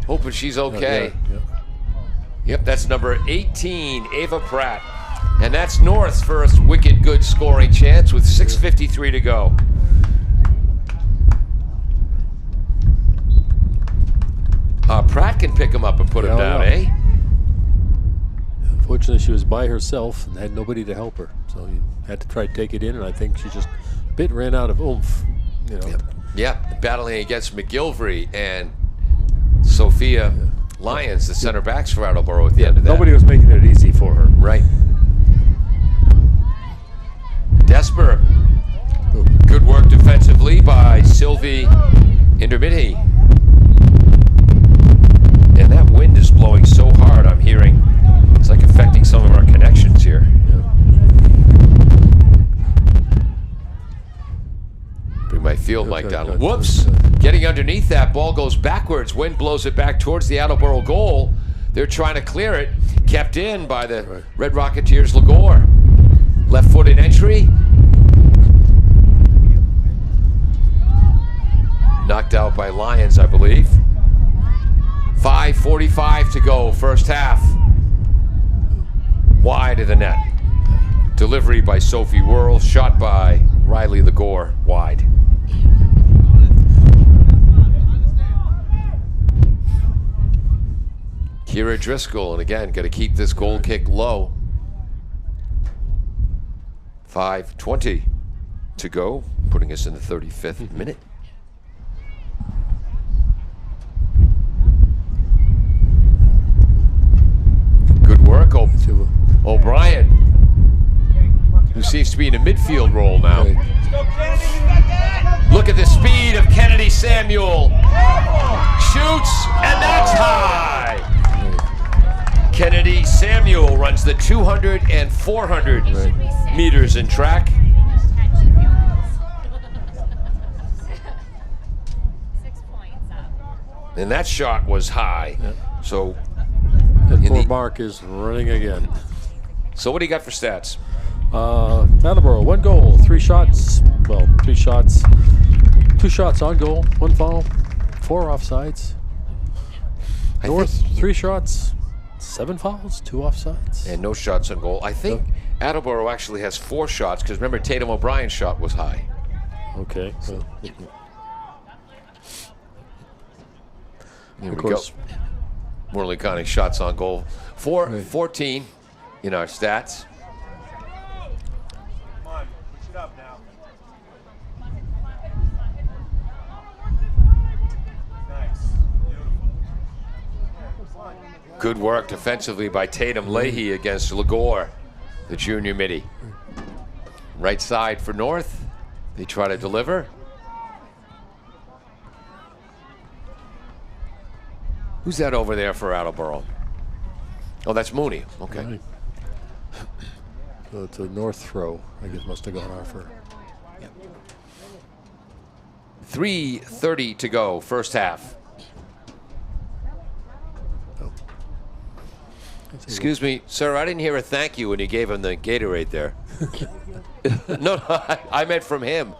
Speaker 2: Hoping she's okay.
Speaker 4: yeah.
Speaker 2: Yep, that's number 18, Ava Pratt. And that's North's first wicked good scoring chance with 6:53 to go. Pratt can pick him up and put him down, eh?
Speaker 4: Fortunately, she was by herself and had nobody to help her, so you had to try to take it in. And I think she just ran out of oomph. You know.
Speaker 2: Yeah, battling against McGilvery and Sophia Lyons, the center backs for Attleboro at the end of that.
Speaker 4: Nobody was making it easy for her.
Speaker 2: Right. Desper. Good work defensively by Sylvie Indermidhi. And that wind is blowing so hard, I'm hearing. It's like affecting some of our connections here. Bring my field mic down. Whoops! Getting underneath that, ball goes backwards. Wind blows it back towards the Attleboro goal. They're trying to clear it. Kept in by the Red Rocketeers' Lagore. Left-footed entry. Knocked out by Lyons, I believe. 5:45 to go, first half. Wide of the net. Delivery by Sophie Whirl, shot by Riley Lagore, wide. Kira Driscoll, and again, got to keep this goal kick low. 5:20 to go, putting us in the 35th minute. Good work, O'Brien, who seems to be in a midfield role now. Look at the speed of Kennedy Samuel. Shoots, and that's high. Kennedy Samuel runs the 200 and 400 meters in track.
Speaker 5: 6 points up.
Speaker 2: And that shot was high. So,
Speaker 4: And poor Mark is running again.
Speaker 2: so what do you got for stats?
Speaker 4: Attleboro, 1 goal, 3 shots. Well, 3 shots. 2 shots on goal, 1 foul, 4 offsides. North, 3 shots, 7 fouls, 2 offsides.
Speaker 2: And no shots on goal. I think Attleboro actually has 4 shots because remember Tatum O'Brien's shot was high.
Speaker 4: Okay. Well,
Speaker 2: Here
Speaker 4: of
Speaker 2: we
Speaker 4: course.
Speaker 2: go. We're only counting shots on goal. 14 in our stats.
Speaker 3: Come on, push it up now. Nice. Beautiful.
Speaker 2: Good work defensively by Tatum Leahy against Lagore, the junior midi. Right side for North. They try to deliver. Who's that over there for Attleboro? Oh, that's Mooney. Okay.
Speaker 4: Right. So it's a North throw. I guess must have gone off her.
Speaker 2: 3:30 to go, first half. Excuse me, sir, I didn't hear a thank you when you gave him the Gatorade there. No, I meant from him.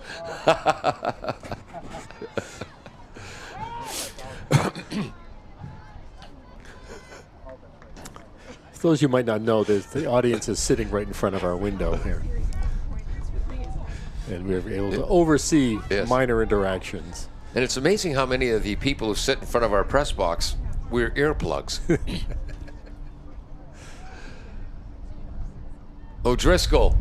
Speaker 4: For those you might not know, the audience is sitting right in front of our window here. And we're able to oversee minor interactions.
Speaker 2: And it's amazing how many of the people who sit in front of our press box wear earplugs. O'Driscoll,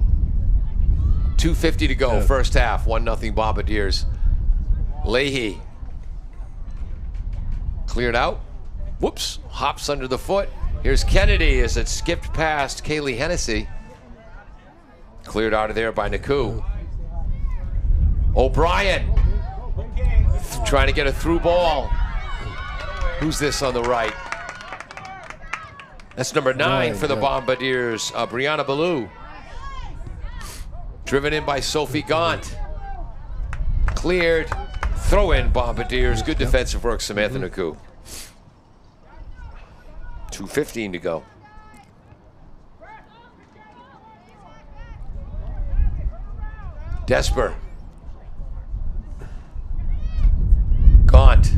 Speaker 2: 2:50 to go, first half, 1-0 Bombardiers. Leahy, cleared out. Whoops, hops under the foot. Here's Kennedy as it skipped past Kaylee Hennessy. Cleared out of there by Naku. O'Brien, trying to get a through ball. Who's this on the right? That's number 9 for the Bombardiers, Brianna Ballou. Driven in by Sophie Gaunt. Cleared. Throw in Bombardiers. Good defensive work, Samantha Naku. 2:15 to go. Desper. Gaunt.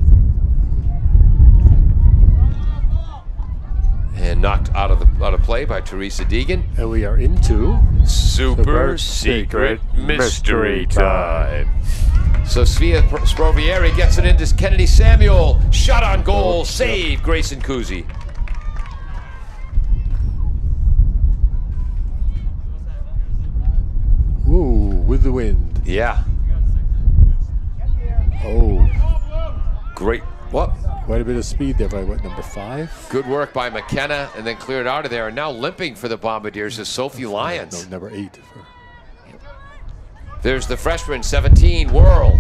Speaker 2: And knocked out of play by Teresa Deegan.
Speaker 4: And we are into
Speaker 2: Super Secret Mystery Time. So Svea Sprovieri gets it into Kennedy Samuel. Shot on goal. Save Grayson Kuzi.
Speaker 4: Ooh, with the wind.
Speaker 2: Yeah.
Speaker 4: Oh.
Speaker 2: Great. What?
Speaker 4: Quite a bit of speed there by number 5?
Speaker 2: Good work by McKenna, and then cleared out of there. And now limping for the Bombardiers is Sophie Lyons.
Speaker 4: No, number 8.
Speaker 2: There's the freshman, 17, Whirl.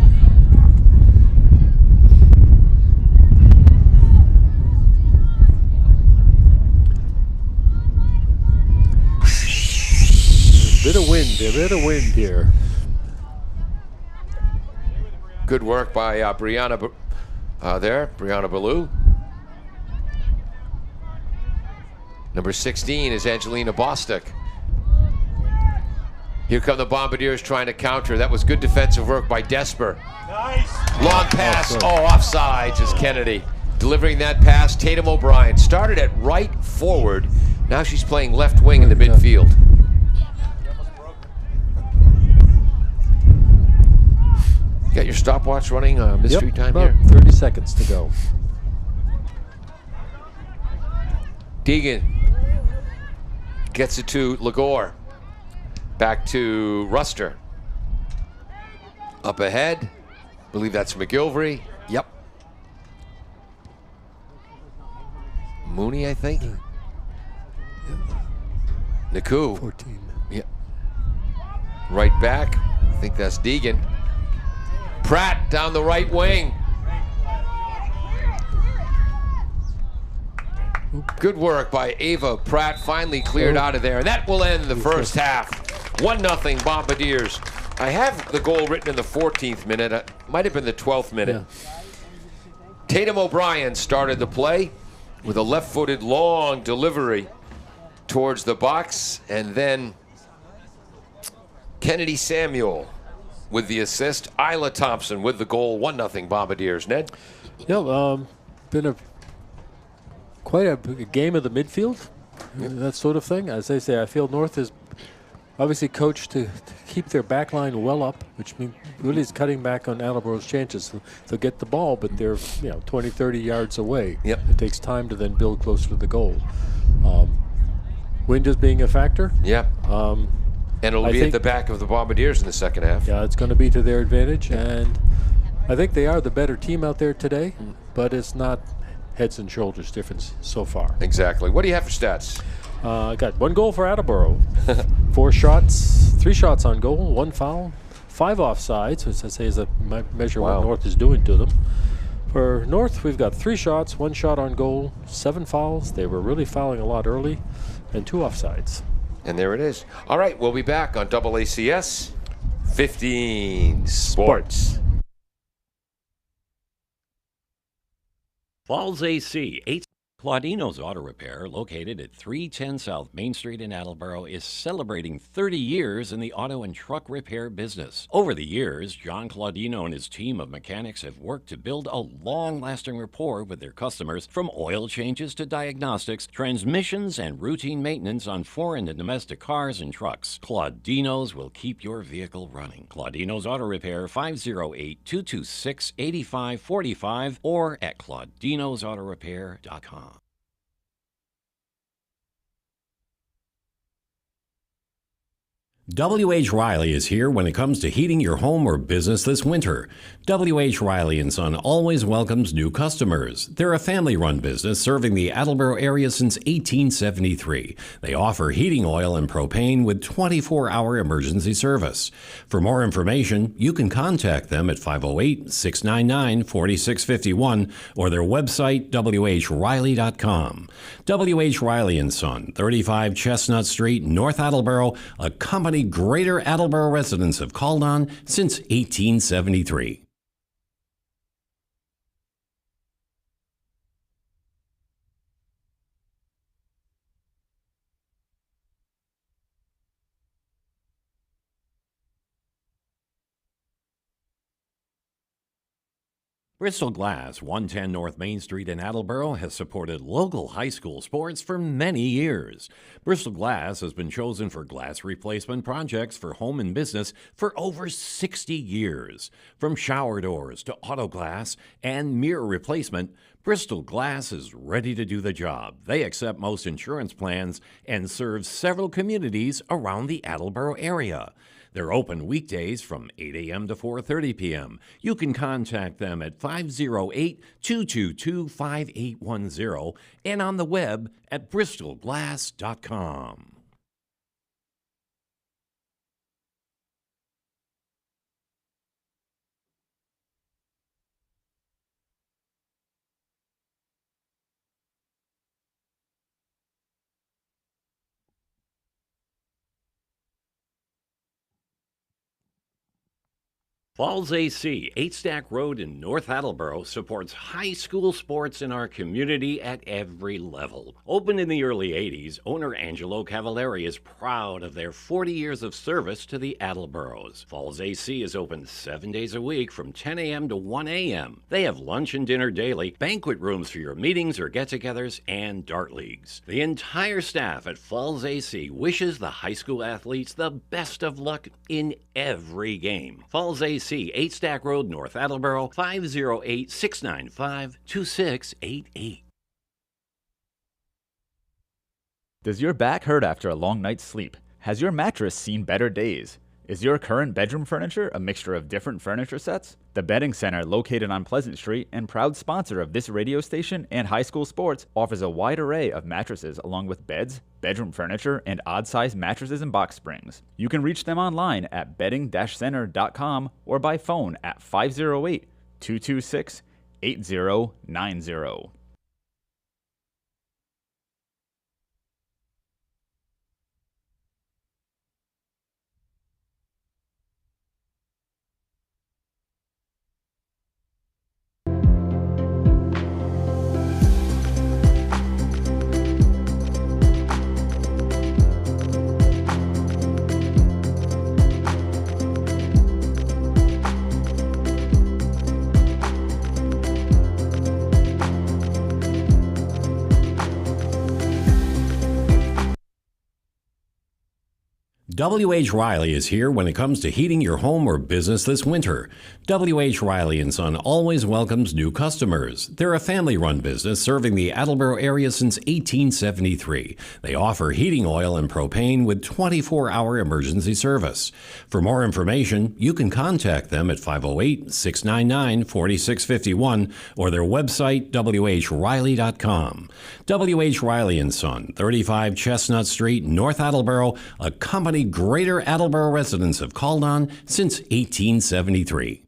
Speaker 4: A bit of wind here.
Speaker 2: Good work by Brianna Brianna Ballou. Number 16 is Angelina Bostick. Here come the Bombardiers trying to counter. That was good defensive work by Desper.
Speaker 3: Nice.
Speaker 2: Long pass. Offsides is Kennedy. Delivering that pass, Tatum O'Brien. Started at right forward. Now she's playing left wing in the midfield. You got your stopwatch running, mystery time
Speaker 4: about
Speaker 2: here?
Speaker 4: 30 seconds to go.
Speaker 2: Deegan gets it to Lagore. Back to Ruster. Up ahead. Believe that's McGilvery. Yep. Mooney, I think. Naku.
Speaker 4: 14.
Speaker 2: Yep. Right back. I think that's Deegan. Pratt down the right wing. Good work by Ava Pratt. Finally cleared out of there. And that will end the first half. 1-0 Bombardiers. I have the goal written in the 14th minute. It might have been the 12th minute. Yeah. Tatum O'Brien started the play with a left-footed long delivery towards the box. And then Kennedy Samuel with the assist. Isla Thompson with the goal. 1-0 Bombardiers. Ned?
Speaker 4: Yeah, been quite a game of the midfield, that sort of thing. As they say, I feel North is obviously coached to keep their back line well up, which means really is cutting back on Attleboro's chances. They'll get the ball, but they're 20, 30 yards away.
Speaker 2: Yep.
Speaker 4: It takes time to then build closer to the goal. Wind is being a factor.
Speaker 2: Yeah. And it'll be at the back of the Bombardiers in the second half.
Speaker 4: Yeah, it's going to be to their advantage, and I think they are the better team out there today, but it's not heads and shoulders difference so far.
Speaker 2: Exactly. What do you have for stats?
Speaker 4: I got 1 goal for Attleboro, 4 shots, 3 shots on goal, 1 foul, 5 offsides, which I say is a measure what North is doing to them. For North, we've got 3 shots, 1 shot on goal, 7 fouls. They were really fouling a lot early, and 2 offsides.
Speaker 2: And there it is. All right, we'll be back on AACS 15 Sports.
Speaker 1: Falls AC, 8 Claudino's Auto Repair, located at 310 South Main Street in Attleboro, is celebrating 30 years in the auto and truck repair business. Over the years, John Claudino and his team of mechanics have worked to build a long-lasting rapport with their customers, from oil changes to diagnostics, transmissions, and routine maintenance on foreign and domestic cars and trucks. Claudino's will keep your vehicle running. Claudino's Auto Repair, 508-226-8545, or at claudinosautorepair.com. W.H. Riley is here when it comes to heating your home or business this winter. W.H. Riley & Son always welcomes new customers. They're a family-run business serving the Attleboro area since 1873. They offer heating oil and propane with 24-hour emergency service. For more information, you can contact them at 508-699-4651 or their website, whriley.com. W.H. Riley & Son, 35 Chestnut Street, North Attleboro, a company Greater Attleboro residents have called on since 1873. Bristol Glass, 110 North Main Street in Attleboro, has supported local high school sports for many years. Bristol Glass has been chosen for glass replacement projects for home and business for over 60 years. From shower doors to auto glass and mirror replacement, Bristol Glass is ready to do the job. They accept most insurance plans and serve several communities around the Attleboro area. They're open weekdays from 8 a.m. to 4:30 p.m. You can contact them at 508-222-5810 and on the web at bristolglass.com. Falls AC, 8 Stack Road in North Attleboro, supports high school sports in our community at every level. Opened in the early 80s, owner Angelo Cavallari is proud of their 40 years of service to the Attleboros. Falls AC is open 7 days a week from 10 a.m. to 1 a.m. They have lunch and dinner daily, banquet rooms for your meetings or get-togethers, and dart leagues. The entire staff at Falls AC wishes the high school athletes the best of luck in every game. Falls AC, 8 Stack Road, North Attleboro, 508-695-2688.
Speaker 6: Does your back hurt after a long night's sleep? Has your mattress seen better days? Is your current bedroom furniture a mixture of different furniture sets? The Bedding Center, located on Pleasant Street and proud sponsor of this radio station and high school sports, offers a wide array of mattresses along with beds, bedroom furniture, and odd-sized mattresses and box springs. You can reach them online at bedding-center.com or by phone at 508-226-8090.
Speaker 1: W.H. Riley is here when it comes to heating your home or business this winter. W.H. Riley & Son always welcomes new customers. They're a family-run business serving the Attleboro area since 1873. They offer heating oil and propane with 24-hour emergency service. For more information, you can contact them at 508-699-4651 or their website, whriley.com. W.H. Riley & Son, 35 Chestnut Street, North Attleboro, a company Greater Attleboro residents have called on since 1873.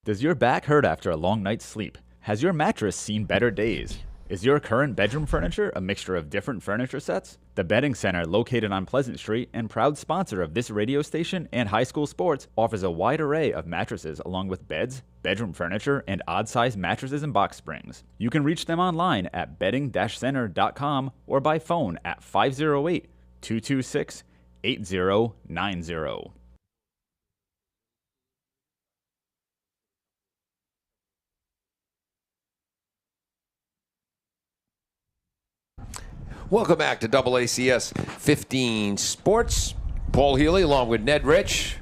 Speaker 6: Does your back hurt after a long night's sleep? Has your mattress seen better days? Is your current bedroom furniture a mixture of different furniture sets? The Bedding Center, located on Pleasant Street and proud sponsor of this radio station and high school sports, offers a wide array of mattresses along with beds, bedroom furniture, and odd-sized mattresses and box springs. You can reach them online at bedding-center.com or by phone at 508-226-8090.
Speaker 2: Welcome back to AACS 15 Sports. Paul Healy along with Ned Rich.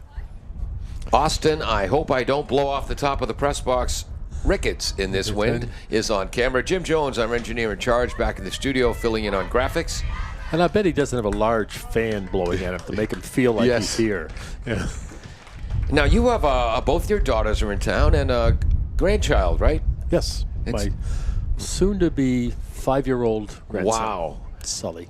Speaker 2: Austin, I hope I don't blow off the top of the press box. Ricketts in this wind is on camera. Jim Jones, our engineer in charge, back in the studio filling in on graphics.
Speaker 4: And I bet he doesn't have a large fan blowing at him to make him feel like he's here. Yeah.
Speaker 2: Now, you have both your daughters are in town and a grandchild, right?
Speaker 4: Yes. My soon-to-be 5-year-old grandson.
Speaker 2: Wow.
Speaker 4: Sully.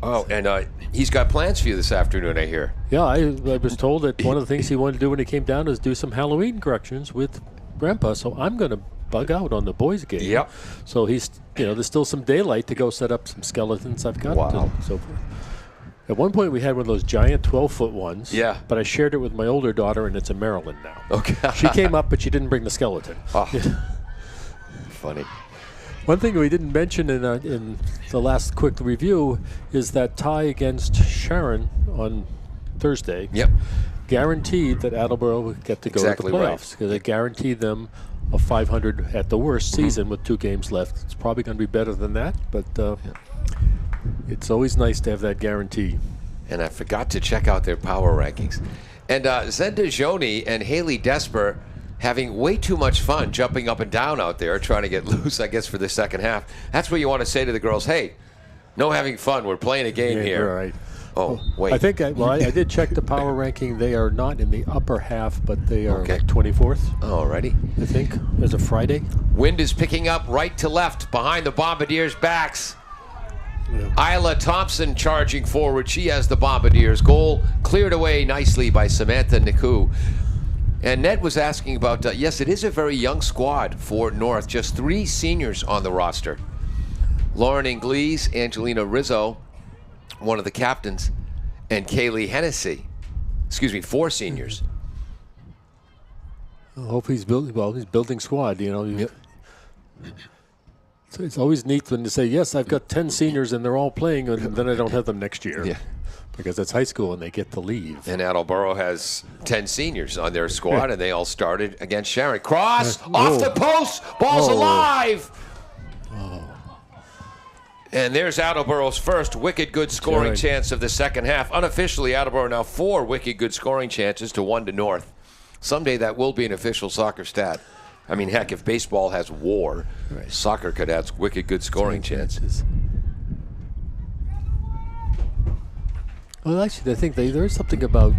Speaker 2: Oh, and he's got plans for you this afternoon, I hear.
Speaker 4: Yeah, I was told that one of the things he wanted to do when he came down is do some Halloween corrections with Grandpa, so I'm going to bug out on the boys' game.
Speaker 2: Yep.
Speaker 4: So he's, there's still some daylight to go set up some skeletons I've got.
Speaker 2: Wow.
Speaker 4: And so forth. At one point, we had one of those giant 12-foot ones.
Speaker 2: Yeah.
Speaker 4: But I shared it with my older daughter, and it's in Maryland now.
Speaker 2: Okay.
Speaker 4: She came up, but she didn't bring the skeleton.
Speaker 2: Oh. Funny.
Speaker 4: One thing we didn't mention in the last quick review is that tie against Sharon on Thursday.
Speaker 2: Yep.
Speaker 4: Guaranteed that Attleboro would get to go
Speaker 2: Exactly
Speaker 4: to the
Speaker 2: right.
Speaker 4: playoffs because it guaranteed them a 500 at the worst season with 2 games left. It's probably going to be better than that, but it's always nice to have that guarantee.
Speaker 2: And I forgot to check out their power rankings. And Zenda Joni and Haley Desper having way too much fun jumping up and down out there trying to get loose, I guess, for the second half. That's what you want to say to the girls. Hey, no having fun. We're playing a game here.
Speaker 4: Right.
Speaker 2: Oh, wait.
Speaker 4: I think, I did check the power ranking. They are not in the upper half, but they are
Speaker 2: Okay.
Speaker 4: like 24th,
Speaker 2: Alrighty.
Speaker 4: I think, as a Friday.
Speaker 2: Wind is picking up right to left behind the Bombardiers' backs. Isla Thompson charging forward. She has the Bombardiers. Goal cleared away nicely by Samantha Niku. And Ned was asking about, yes, it is a very young squad for North. Just 3 seniors on the roster. Lauren Inglese, Angelina Rizzo, one of the captains, and Kaylee Hennessy. 4 seniors.
Speaker 4: I hope he's building squad,
Speaker 2: Yep.
Speaker 4: So it's always neat when you say, yes, I've got 10 seniors and they're all playing, and then I don't have them next year.
Speaker 2: Yeah.
Speaker 4: Because it's high school and they get to leave.
Speaker 2: And Attleboro has 10 seniors on their squad, and they all started against Sharon. Cross, off
Speaker 4: Oh.
Speaker 2: the post, ball's
Speaker 4: Oh.
Speaker 2: alive. And there's Attleboro's first wicked good scoring
Speaker 4: right.
Speaker 2: chance of the second half. Unofficially, Attleboro now 4 wicked good scoring chances to 1 to North. Someday that will be an official soccer stat. I mean, heck, if baseball has WAR, soccer could have wicked good scoring chances.
Speaker 4: Well, actually, I think there's something about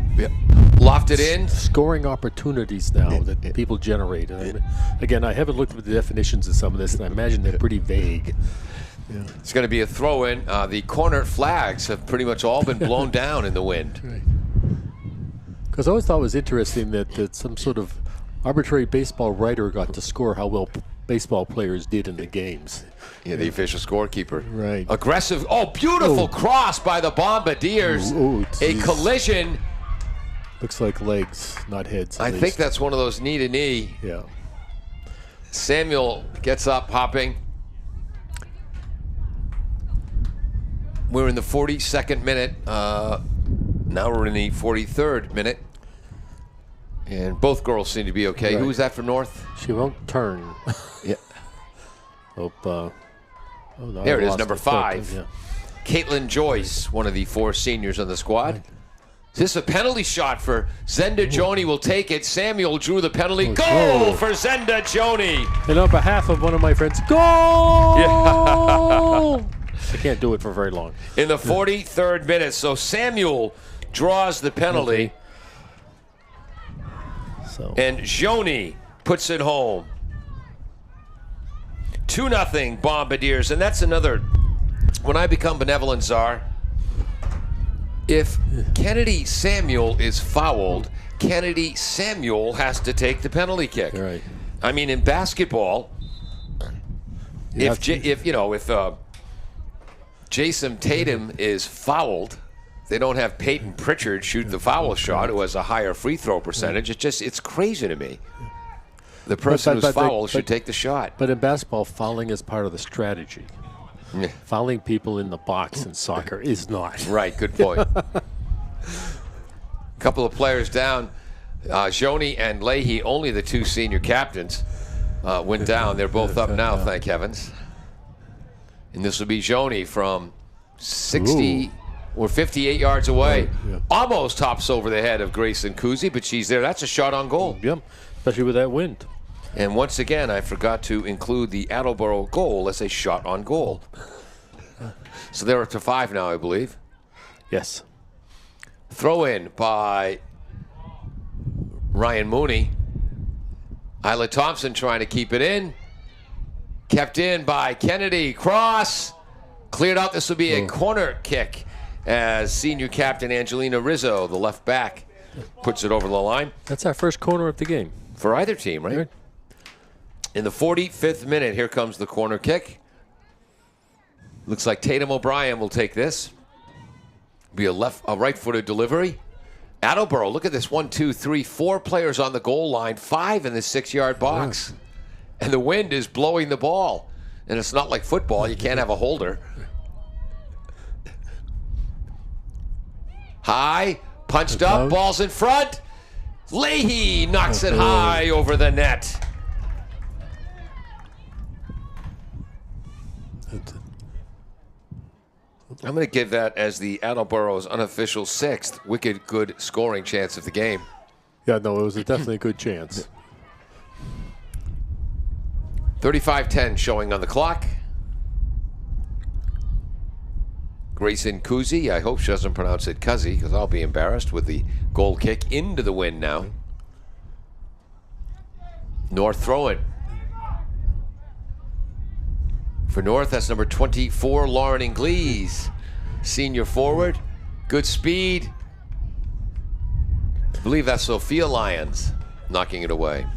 Speaker 2: Lofted in.
Speaker 4: scoring opportunities now that people generate. And again, I haven't looked at the definitions of some of this, and I imagine they're pretty vague.
Speaker 2: It's going to be a throw-in. The corner flags have pretty much all been blown down in the wind.
Speaker 4: Because I always thought it was interesting that some sort of arbitrary baseball writer got to score how well baseball players did in the games.
Speaker 2: Yeah, the official scorekeeper.
Speaker 4: Right.
Speaker 2: Aggressive. Oh, beautiful cross by the Bombardiers. A
Speaker 4: geez.
Speaker 2: collision.
Speaker 4: Looks like legs, not heads.
Speaker 2: I think that's one of those knee-to-knee.
Speaker 4: Yeah.
Speaker 2: Samuel gets up, hopping. We're in the 42nd minute. Now we're in the 43rd minute. And both girls seem to be okay.
Speaker 4: Right.
Speaker 2: Who is that from North?
Speaker 4: She won't turn.
Speaker 2: Yeah.
Speaker 4: Hope. No,
Speaker 2: There
Speaker 4: I
Speaker 2: it is,
Speaker 4: lost
Speaker 2: number
Speaker 4: the
Speaker 2: 5.
Speaker 4: Yeah.
Speaker 2: Caitlin Joyce, one of the 4 seniors on the squad. Is this a penalty shot for Zenda Joni? Will take it. Samuel drew the penalty. Goal
Speaker 4: goal.
Speaker 2: for Zenda Joni.
Speaker 4: And on behalf of one of my friends, goal! I can't do it for very long.
Speaker 2: In the 43rd minute. So Samuel draws the penalty.
Speaker 4: So
Speaker 2: And Joni puts it home. 2-0 Bombardiers. And that's another, when I become benevolent czar, If Kennedy Samuel is fouled, Kennedy Samuel has to take the penalty kick.
Speaker 4: Right.
Speaker 2: I mean, in basketball, if Jason Tatum is fouled, they don't have Peyton Pritchard shoot the foul shot, who has a higher free throw percentage. It's crazy to me. The person who's fouled should take the shot.
Speaker 4: But in basketball, fouling is part of the strategy.
Speaker 2: Yeah.
Speaker 4: Fouling people in the box in soccer is not.
Speaker 2: Right, good point. Couple of players down. Joni and Leahy, only the two senior captains, went down. They're both up now, thank heavens. And this will be Joni from 60 or 58 yards away.
Speaker 4: Yeah.
Speaker 2: Almost hops over the head of Grayson Kuzi, but she's there. That's a shot on goal.
Speaker 4: Yep, especially with that wind.
Speaker 2: And once again, I forgot to include the Attleboro goal as a shot on goal. So they're up to 5 now, I believe.
Speaker 4: Yes.
Speaker 2: Throw in by Ryan Mooney. Isla Thompson trying to keep it in. Kept in by Kennedy. Cross. Cleared out. This will be a corner kick as senior captain Angelina Rizzo, the left back, puts it over the line.
Speaker 4: That's our first corner of the game.
Speaker 2: For either team, right? In the 45th minute, here comes the corner kick. Looks like Tatum O'Brien will take this. Be a right-footed delivery. Attleboro, look at this. 1, 2, 3, 4 players on the goal line, 5 in the 6-yard box. And the wind is blowing the ball. And it's not like football. You can't have a holder. High, punched up, ball's in front. Leahy knocks it high over the net. I'm going to give that as the Attleboro's unofficial 6th wicked good scoring chance of the game.
Speaker 4: Yeah, no, it was definitely a good chance.
Speaker 2: 35-10 showing on the clock. Grayson Kuzi, I hope she doesn't pronounce it Cuzzy, because I'll be embarrassed, with the goal kick into the wind now. North throwing. For North, that's number 24, Lauren Inglese. Senior forward. Good speed. I believe that's Sophia Lyons knocking it away.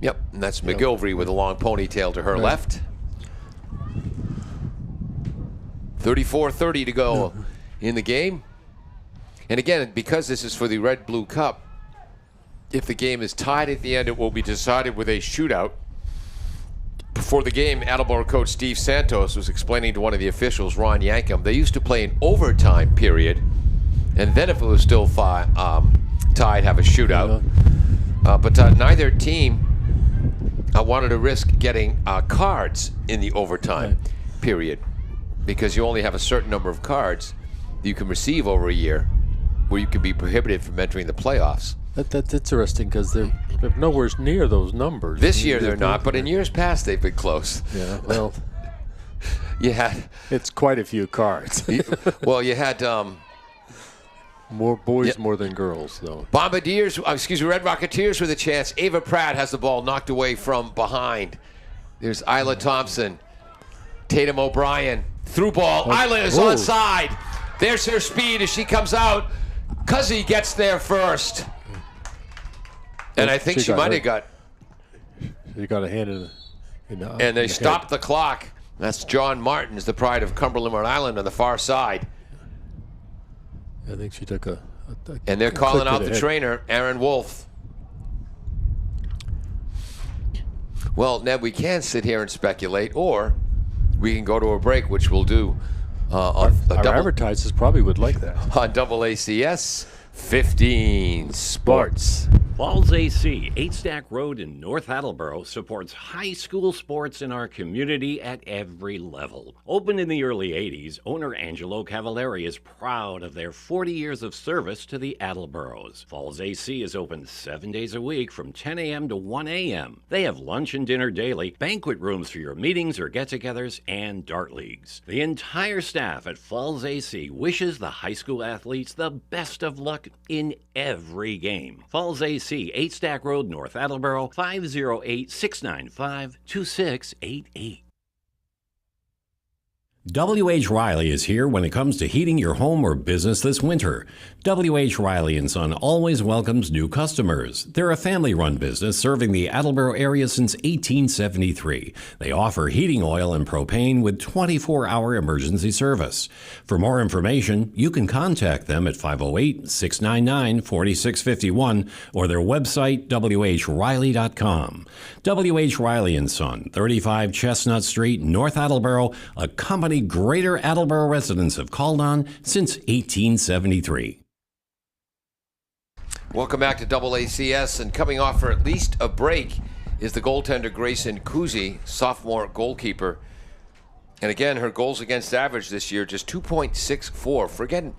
Speaker 2: Yep, and that's McGilvery with a long ponytail to her left. 34-30 to go in the game. And again, because this is for the Red Blue Cup, if the game is tied at the end, it will be decided with a shootout. Before the game, Attleboro coach Steve Santos was explaining to one of the officials, Ron Yankum, they used to play an overtime period, and then if it was still tied, have a shootout. But neither team wanted to risk getting cards in the overtime period, because you only have a certain number of cards you can receive over a year where you can be prohibited from entering the playoffs.
Speaker 4: That's interesting, because they're nowhere near those numbers.
Speaker 2: This year they're not, but in years past they've been close.
Speaker 4: Yeah, well,
Speaker 2: you had
Speaker 4: it's quite a few cards.
Speaker 2: well, you had
Speaker 4: more boys more than girls, though.
Speaker 2: Red Rocketeers with a chance. Ava Pratt has the ball knocked away from behind. There's Isla Thompson. Tatum O'Brien. Through ball. Isla is onside. There's her speed as she comes out. Cuzzy gets there first. And I think she might have got...
Speaker 4: She got a hand in the
Speaker 2: and they stopped the clock. That's John Martins, the pride of Cumberland, Rhode Island, on the far side.
Speaker 4: I think she took a
Speaker 2: and they're calling out the trainer, Aaron Wolf. Well, Ned, we can sit here and speculate, or we can go to a break, which we'll do on
Speaker 4: our advertisers probably would like that.
Speaker 2: On AACS 15 Sports.
Speaker 1: Falls AC, 8 Stack Road in North Attleboro, supports high school sports in our community at every level. Opened in the early 80s, owner Angelo Cavallari is proud of their 40 years of service to the Attleboros. Falls AC is open 7 days a week from 10 a.m. to 1 a.m. They have lunch and dinner daily, banquet rooms for your meetings or get-togethers, and dart leagues. The entire staff at Falls AC wishes the high school athletes the best of luck in every game. Falls AC, 8 Stack Road, North Attleboro, 508-695-2688. W.H. Riley is here when it comes to heating your home or business this winter. W.H. Riley & Son always welcomes new customers. They're a family-run business serving the Attleboro area since 1873. They offer heating oil and propane with 24-hour emergency service. For more information, you can contact them at 508-699-4651 or their website, whriley.com. W.H. Riley & Son, 35 Chestnut Street, North Attleboro, a company Greater Attleboro residents have called on since 1873.
Speaker 2: Welcome back to AACS, and coming off for at least a break is the goaltender Grayson Kuzi, sophomore goalkeeper. And again, her goals against average this year just 2.64.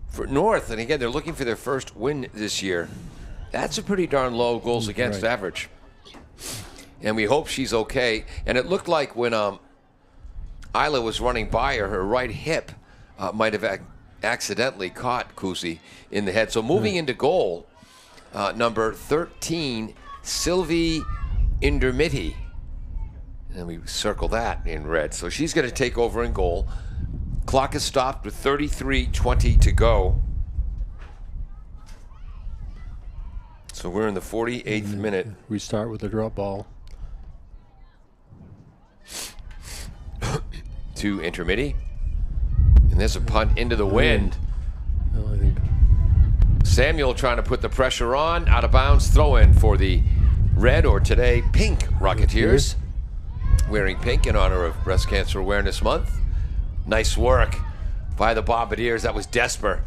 Speaker 2: For North, and again, they're looking for their first win this year. That's a pretty darn low goals against average. And we hope she's okay. And it looked like when Isla was running by her right hip might have accidentally caught Kusi in the head. So moving into goal, number 13, Sylvie Indermiti. And we circle that in red. So she's going to take over in goal. Clock is stopped with 33:20 to go. So we're in the 48th minute.
Speaker 4: We start with a drop ball.
Speaker 2: To Intermiti. And there's a punt into the wind.
Speaker 4: Well, I think
Speaker 2: Samuel trying to put the pressure on. Out of bounds throw in for the red, or today pink, Rocketeers. Wearing pink in honor of Breast Cancer Awareness Month. Nice work by the Bombardiers. That was Desper.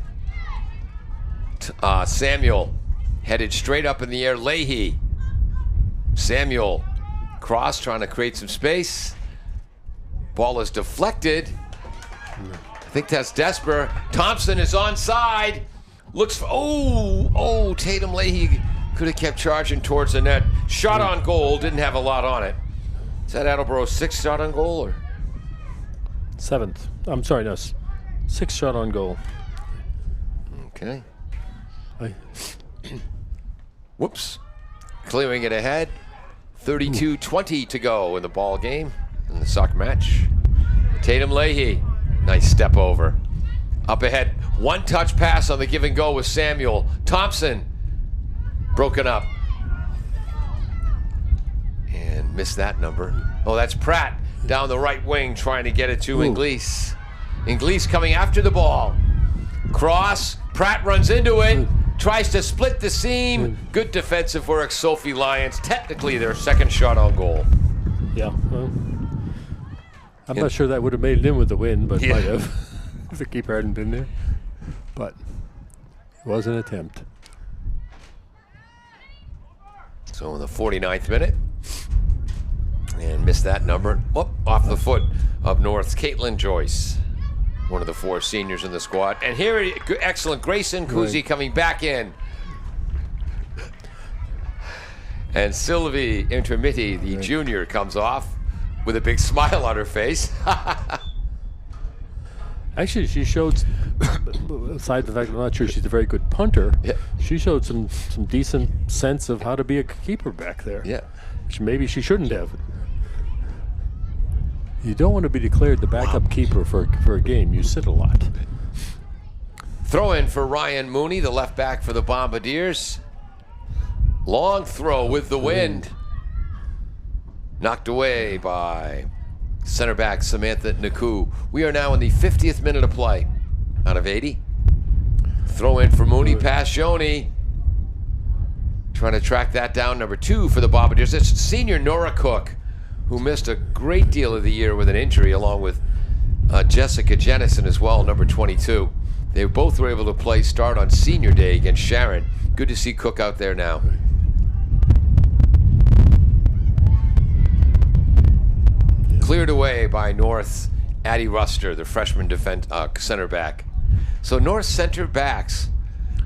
Speaker 2: Samuel headed straight up in the air. Leahy. Samuel cross trying to create some space. Ball is deflected. I think that's Desper. Thompson is onside. Looks for, Tatum Leahy could have kept charging towards the net. Shot on goal, didn't have a lot on it. Is that Attleboro's 6th shot on goal, or?
Speaker 4: 7th. I'm sorry, no. 6th shot on goal.
Speaker 2: Okay.
Speaker 4: I-
Speaker 2: Whoops. Clearing it ahead. 32:20 to go in the ball game, in the soccer match. Tatum Leahy, nice step over. Up ahead, one touch pass on the give and go with Samuel. Thompson, broken up. And missed that number. Oh, that's Pratt down the right wing trying to get it to Inglese. Inglese coming after the ball. Cross, Pratt runs into it. Tries to split the seam. Good defensive work, Sophie Lyons. Technically their 2nd shot on goal.
Speaker 4: Yeah. Well, I'm not sure that would have made it in with the win, but might have. If the keeper hadn't been there. But it was an attempt.
Speaker 2: So in the 49th minute. And missed that number. Off the foot of North's Caitlin Joyce. One of the 4 seniors in the squad. And here, excellent, Grayson Kuzi coming back in. And Sylvie Intermiti, the junior, comes off with a big smile on her face.
Speaker 4: Actually, she showed, aside the fact I'm not sure she's a very good punter, she showed some decent sense of how to be a keeper back there.
Speaker 2: Yeah.
Speaker 4: Which maybe she shouldn't have. You don't want to be declared the backup keeper for a game. You sit a lot.
Speaker 2: Throw in for Ryan Mooney, the left back for the Bombardiers. Long throw with the wind. Knocked away by center back Samantha Naku. We are now in the 50th minute of play out of 80. Throw in for Mooney, pass Shoney. Trying to track that down, number 2 for the Bombardiers. It's senior Nora Cook, who missed a great deal of the year with an injury, along with Jessica Jennison as well, number 22. They both were able to start on senior day against Sharon. Good to see Cook out there now. Cleared away by North's Addie Ruster, the freshman center back. So North center backs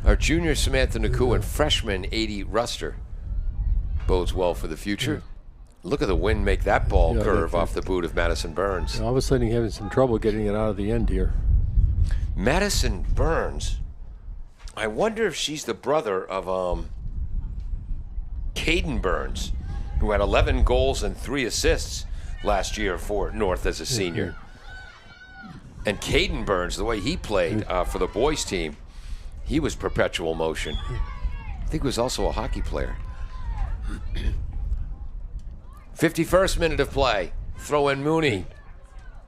Speaker 2: are junior Samantha Naku and freshman Addie Ruster. Bodes well for the future. Look at the wind make that ball curve off the boot of Madison Burns.
Speaker 4: All of a sudden, you're having some trouble getting it out of the end here.
Speaker 2: Madison Burns. I wonder if she's the brother of Caden Burns, who had 11 goals and 3 assists last year for North as a senior. And Caden Burns, the way he played for the boys team, he was perpetual motion. I think he was also a hockey player. 51st minute of play. Throw in Mooney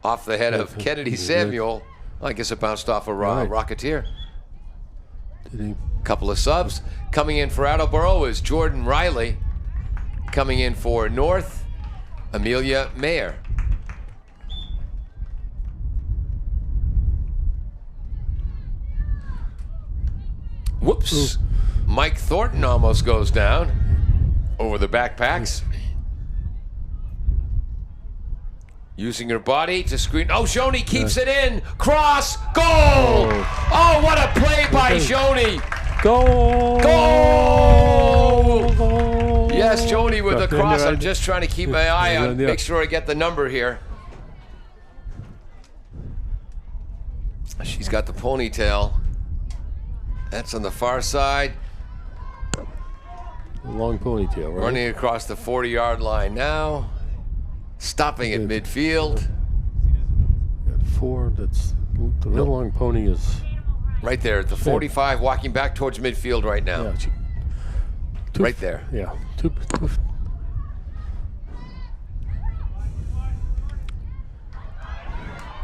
Speaker 2: off the head of Kennedy Samuel. Well, I guess it bounced off a Rocketeer.
Speaker 4: Did he?
Speaker 2: Couple of subs. Coming in for Attleboro is Jordan Riley. Coming in for North, Amelia Mayer. Whoops. Mike Thornton almost goes down over the backpacks. Using her body to screen. Oh, Joni keeps it in. Cross. Goal. Oh, what a play by Joni.
Speaker 4: Goal!
Speaker 2: Goal! Yes, Joni with the cross. I'm just trying to keep my eye on, make sure I get the number here. She's got the ponytail. That's on the far side.
Speaker 4: Long ponytail, right?
Speaker 2: Running across the 40-yard line now. Stopping at midfield.
Speaker 4: Got 4. That's the real long pony is
Speaker 2: right there at the 45, walking back towards midfield right now.
Speaker 4: Yeah,
Speaker 2: right there.
Speaker 4: Yeah.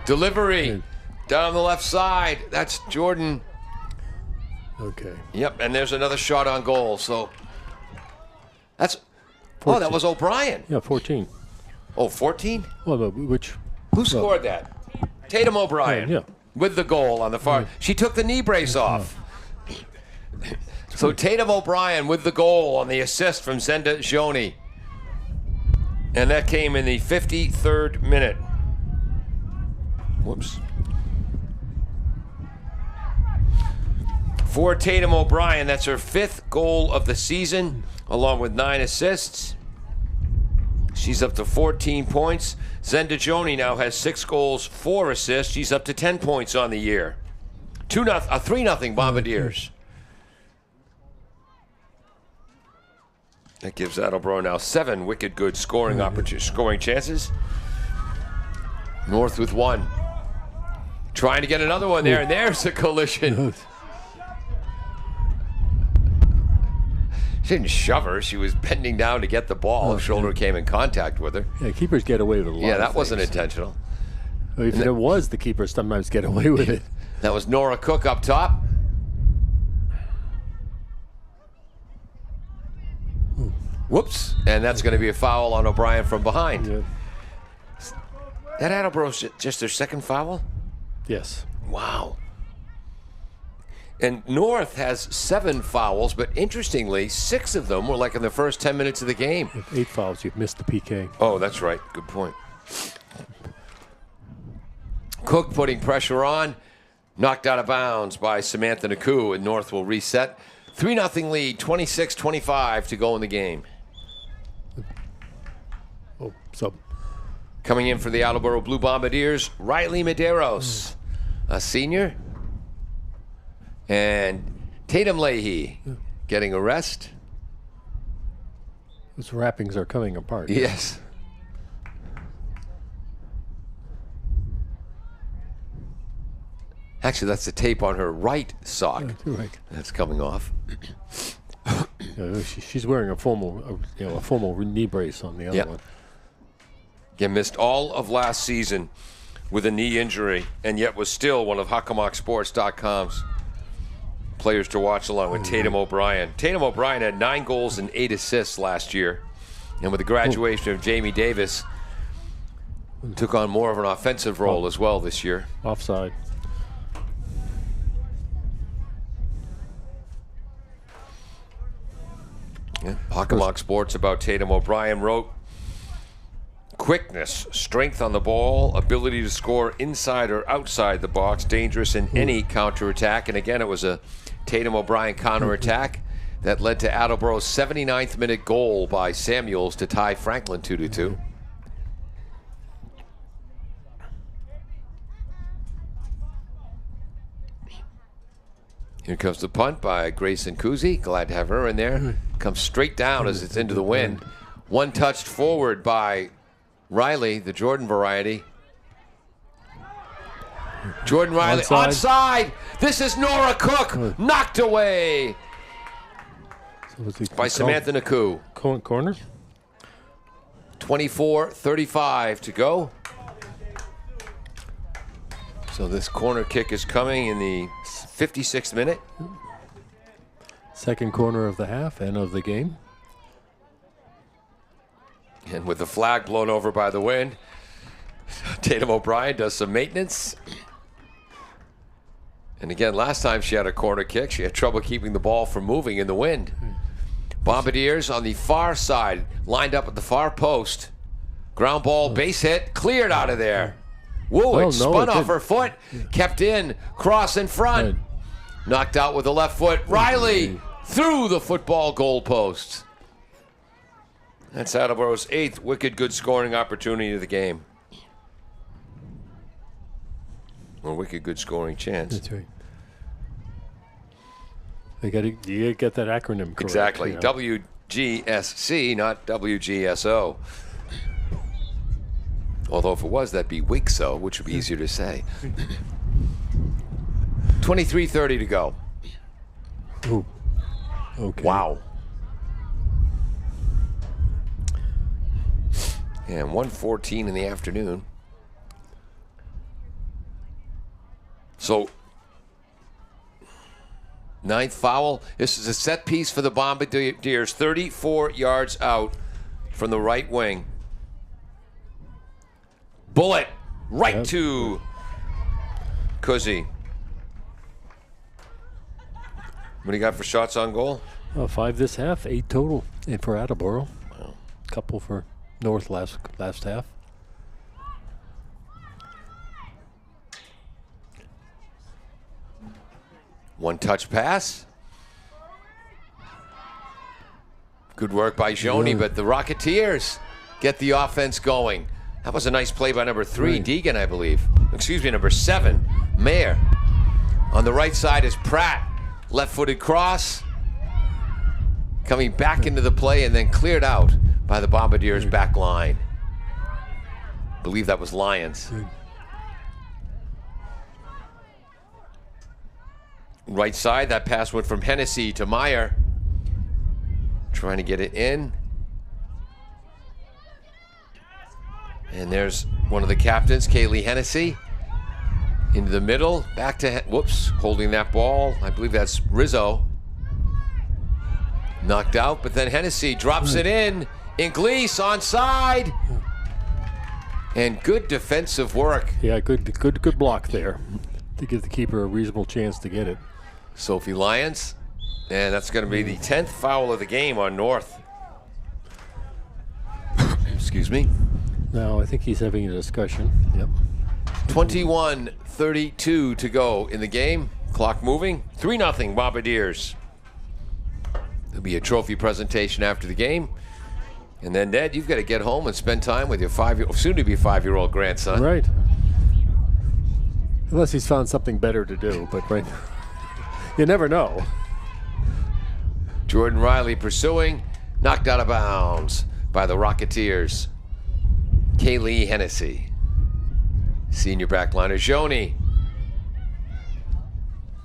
Speaker 2: Delivery down the left side. That's Jordan.
Speaker 4: Okay.
Speaker 2: Yep, and there's another shot on goal. So that's
Speaker 4: 14.
Speaker 2: Oh, that was O'Brien.
Speaker 4: Yeah, 14.
Speaker 2: Oh, 14?
Speaker 4: Well, no, which?
Speaker 2: Who scored that? Tatum O'Brien.
Speaker 4: Yeah.
Speaker 2: With the goal on the far. She took the knee brace off. So Tatum O'Brien with the goal on the assist from Zenda Joni. And that came in the 53rd minute. Whoops. For Tatum O'Brien, that's her 5th goal of the season, along with 9 assists. She's up to 14 points. Zenda Joni now has 6 goals, 4 assists. She's up to 10 points on the year. 3-0 Bombardiers. That gives Attleboro now 7 wicked good scoring chances. North with 1. Trying to get another one there, and there's a collision. She didn't shove her. She was bending down to get the ball. Her shoulder came in contact with her.
Speaker 4: Yeah, keepers get away with a lot.
Speaker 2: Yeah, that wasn't intentional.
Speaker 4: Well, if it was, the keepers sometimes get away with it.
Speaker 2: That was Nora Cook up top. Whoops. And that's going to be a foul on O'Brien from behind.
Speaker 4: Yeah.
Speaker 2: That Attleboro's just their 2nd foul?
Speaker 4: Yes.
Speaker 2: Wow. And North has 7 fouls, but interestingly, 6 of them were like in the first 10 minutes of the game.
Speaker 4: With 8 fouls, you've missed the PK.
Speaker 2: Oh, that's right. Good point. Cook putting pressure on. Knocked out of bounds by Samantha Naku, and North will reset. 3-0 lead, 26-25 to go in the game.
Speaker 4: Oh, sub.
Speaker 2: Coming in for the Attleboro Blue Bombardiers, Riley Medeiros, a senior. And Tatum Leahy getting a rest.
Speaker 4: Those wrappings are coming apart.
Speaker 2: Yes. Actually, that's the tape on her right sock.
Speaker 4: Right.
Speaker 2: That's coming off.
Speaker 4: She's wearing a formal knee brace on the other one.
Speaker 2: Yeah, missed all of last season with a knee injury, and yet was still one of HuckamockSports.com's players to watch, along with Tatum O'Brien. Tatum O'Brien had 9 goals and 8 assists last year, and with the graduation of Jamie Davis, took on more of an offensive role as well this year.
Speaker 4: Offside.
Speaker 2: Yeah. Hockamock Sports about Tatum O'Brien wrote, quickness, strength on the ball, ability to score inside or outside the box, dangerous in any counterattack. And again, it was a Tatum O'Brien counterattack that led to Attleboro's 79th minute goal by Samuels to tie Franklin 2-2. Here comes the punt by Grayson Kuzi. Glad to have her in there. Comes straight down as it's into the wind. One touched forward by Riley, the Jordan variety. Jordan Riley onside. This is Nora Cook, knocked away by Samantha Naku.
Speaker 4: Corner.
Speaker 2: 24-35 to go. So this corner kick is coming in the 56th minute.
Speaker 4: Second corner of the half and of the game.
Speaker 2: And with the flag blown over by the wind, Tatum O'Brien does some maintenance. And again, last time she had a corner kick, she had trouble keeping the ball from moving in the wind. Bombardiers on the far side, lined up at the far post. Ground ball, base hit, cleared out of there. Woo, it spun off her foot, kept in, cross in front.
Speaker 4: Right.
Speaker 2: Knocked out with the left foot. Riley through the football goal post. That's Attleboro's 8th wicked good scoring opportunity of the game. Or wicked good scoring chance.
Speaker 4: That's right. You got to get that acronym correct.
Speaker 2: Exactly.
Speaker 4: You know?
Speaker 2: WGSC, not WGSO. Although if it was, that'd be WIGSO, which would be easier to say. 23:30 to go.
Speaker 4: Ooh. Okay.
Speaker 2: Wow. And 1:14 in the afternoon. So, 9th foul. This is a set piece for the Bombardiers, 34 yards out from the right wing. Bullet right to Cousy. What do you got for shots on goal?
Speaker 4: 5 this half, 8 total. And for Attleboro. Couple for North last half.
Speaker 2: One touch pass. Good work by Joni, but the Rocketeers get the offense going. That was a nice play by number 3,
Speaker 4: Right.
Speaker 2: Deegan, I believe. Excuse me, number 7, Mayer. On the right side is Pratt. Left-footed cross. Coming back into the play and then cleared out by the Bombardiers back line. I believe that was Lyons. Right side, that pass went from Hennessy to Meyer. Trying to get it in. And there's one of the captains, Kaylee Hennessy. Into the middle, back to, holding that ball. I believe that's Rizzo. Knocked out, but then Hennessy drops it in. Inglis onside. And good defensive work.
Speaker 4: Yeah, good block there to give the keeper a reasonable chance to get it.
Speaker 2: Sophie Lyons. And that's going to be the 10th foul of the game on North. Excuse me.
Speaker 4: Now, I think he's having a discussion. Yep.
Speaker 2: 21:32 to go in the game. Clock moving. 3-0 Bombardiers. There'll be a trophy presentation after the game. And then, Ned, you've got to get home and spend time with your soon-to-be 5-year-old grandson.
Speaker 4: Right. Unless he's found something better to do, but right, you never know.
Speaker 2: Jordan Riley pursuing. Knocked out of bounds by the Rocketeers. Kaylee Hennessy. Senior backliner. Joni.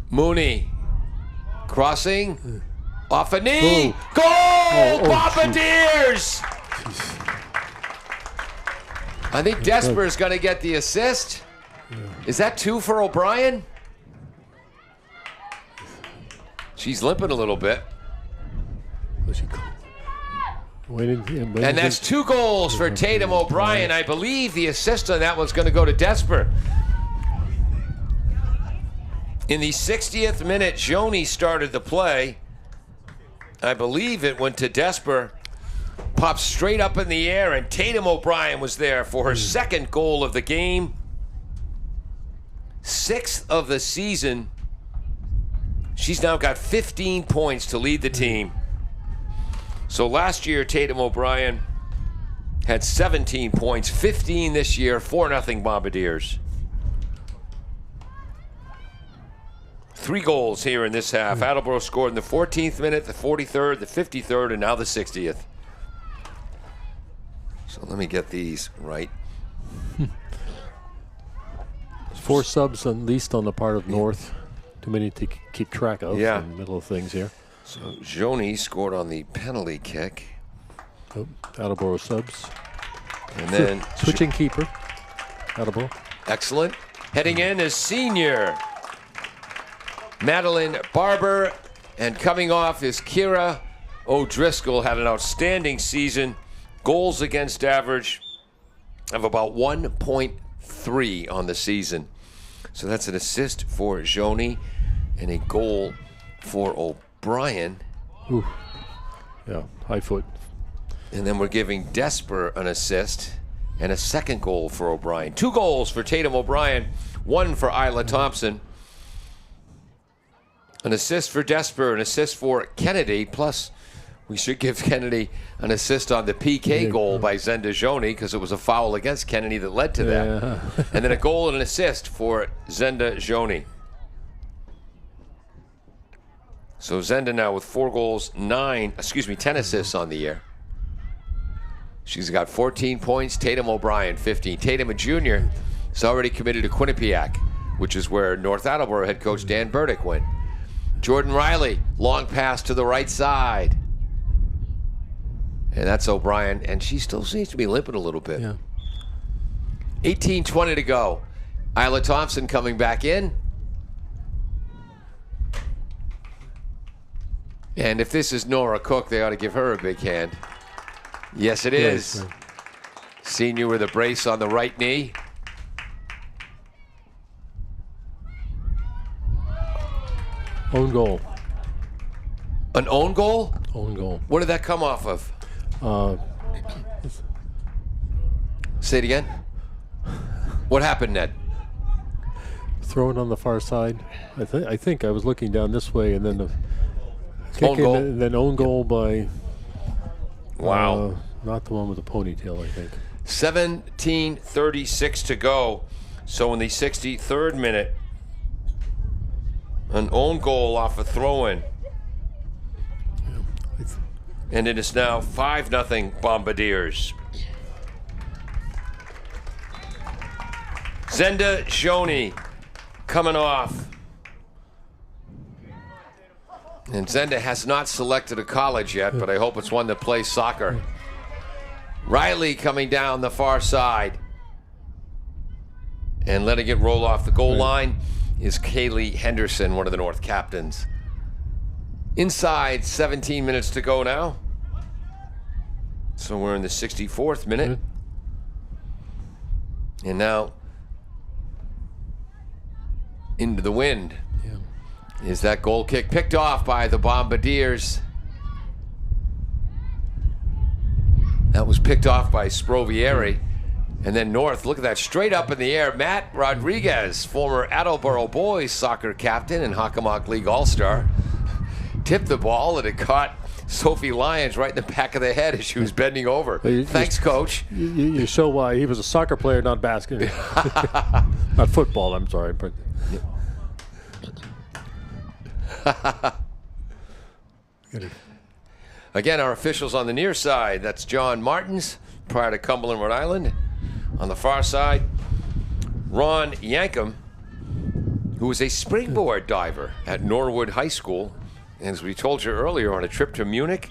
Speaker 2: Mooney. Crossing. Off a knee.
Speaker 4: Ooh.
Speaker 2: Goal! Bombardiers! I think Desper's going to get the assist. Is that 2 for O'Brien? She's limping a little bit. And that's 2 goals for Tatum O'Brien. I believe the assist on that one's going to go to Desper. In the 60th minute, Joni started the play. I believe it went to Desper. Popped straight up in the air, and Tatum O'Brien was there for her 2nd goal of the game. 6th of the season. She's now got 15 points to lead the team. So last year, Tatum O'Brien had 17 points, 15 this year, 4-0 Bombardiers. 3 goals here in this half. Attleboro scored in the 14th minute, the 43rd, the 53rd, and now the 60th. So let me get these right.
Speaker 4: 4 subs at least on the part of North. Too many to keep track of
Speaker 2: Yeah.
Speaker 4: in the middle of things here.
Speaker 2: So Joni scored on the penalty kick.
Speaker 4: Oh, Attleboro subs.
Speaker 2: And then
Speaker 4: Switching keeper. Attleboro.
Speaker 2: excellent. Heading in is senior Madeline Barber. And coming off is Kira O'Driscoll. Had an outstanding season. Goals against average of about 1.3 on the season. So that's an assist for Joni and a goal for O'Brien.
Speaker 4: Ooh. Yeah, high foot.
Speaker 2: And then we're giving Desper an assist and a second goal for O'Brien. 2 goals for Tatum O'Brien, 1 for Isla Thompson. An assist for Desper, an assist for Kennedy, plus we should give Kennedy an assist on the PK goal by Zenda Joni because it was a foul against Kennedy that led to that. And then a goal and an assist for Zenda Joni. So Zenda now with 4 goals, 10 assists on the year. She's got 14 points. Tatum O'Brien, 15. Tatum, a junior, is already committed to Quinnipiac, which is where North Attleboro head coach Dan Burdick went. Jordan Riley, long pass to the right side. And that's O'Brien, and she still seems to be limping a little bit.
Speaker 4: Yeah.
Speaker 2: 18:20 to go. Isla Thompson coming back in. And if this is Nora Cook, they ought to give her a big hand. Yes, it is.
Speaker 4: Yes,
Speaker 2: Senior with a brace on the right knee.
Speaker 4: Own goal.
Speaker 2: An own goal?
Speaker 4: Own goal.
Speaker 2: What did that come off of? Say it again. What happened, Ned?
Speaker 4: Thrown on the far side. I think I was looking down this way, and then the kick
Speaker 2: Own goal.
Speaker 4: and then own goal by.
Speaker 2: Wow.
Speaker 4: Not the one with the ponytail, I think.
Speaker 2: 17:36 to go. So in the 63rd minute, an own goal off a throw-in. And it is now 5-0 Bombardiers. Zenda Joni coming off. And Zenda has not selected a college yet, but I hope it's one that plays soccer. Riley coming down the far side. And letting it roll off the goal line is Kaylee Henderson, one of the North captains. Inside, 17 minutes to go now. So we're in the 64th minute. And now, into the wind is that goal kick picked off by the Bombardiers. That was picked off by Sprovieri. And then North, look at that, straight up in the air. Matt Rodriguez, former Attleboro boys soccer captain and Hockomock League All-Star, tipped the ball and it caught Sophie Lyons right in the back of the head as she was bending over. Thanks, Coach.
Speaker 4: You show why he was a soccer player, not basketball. Not football, I'm sorry. But
Speaker 2: Again, our officials on the near side, that's John Martins, prior to Cumberland, Rhode Island. On the far side, Ron Yankum, who was a springboard diver at Norwood High School. And as we told you earlier, on a trip to Munich,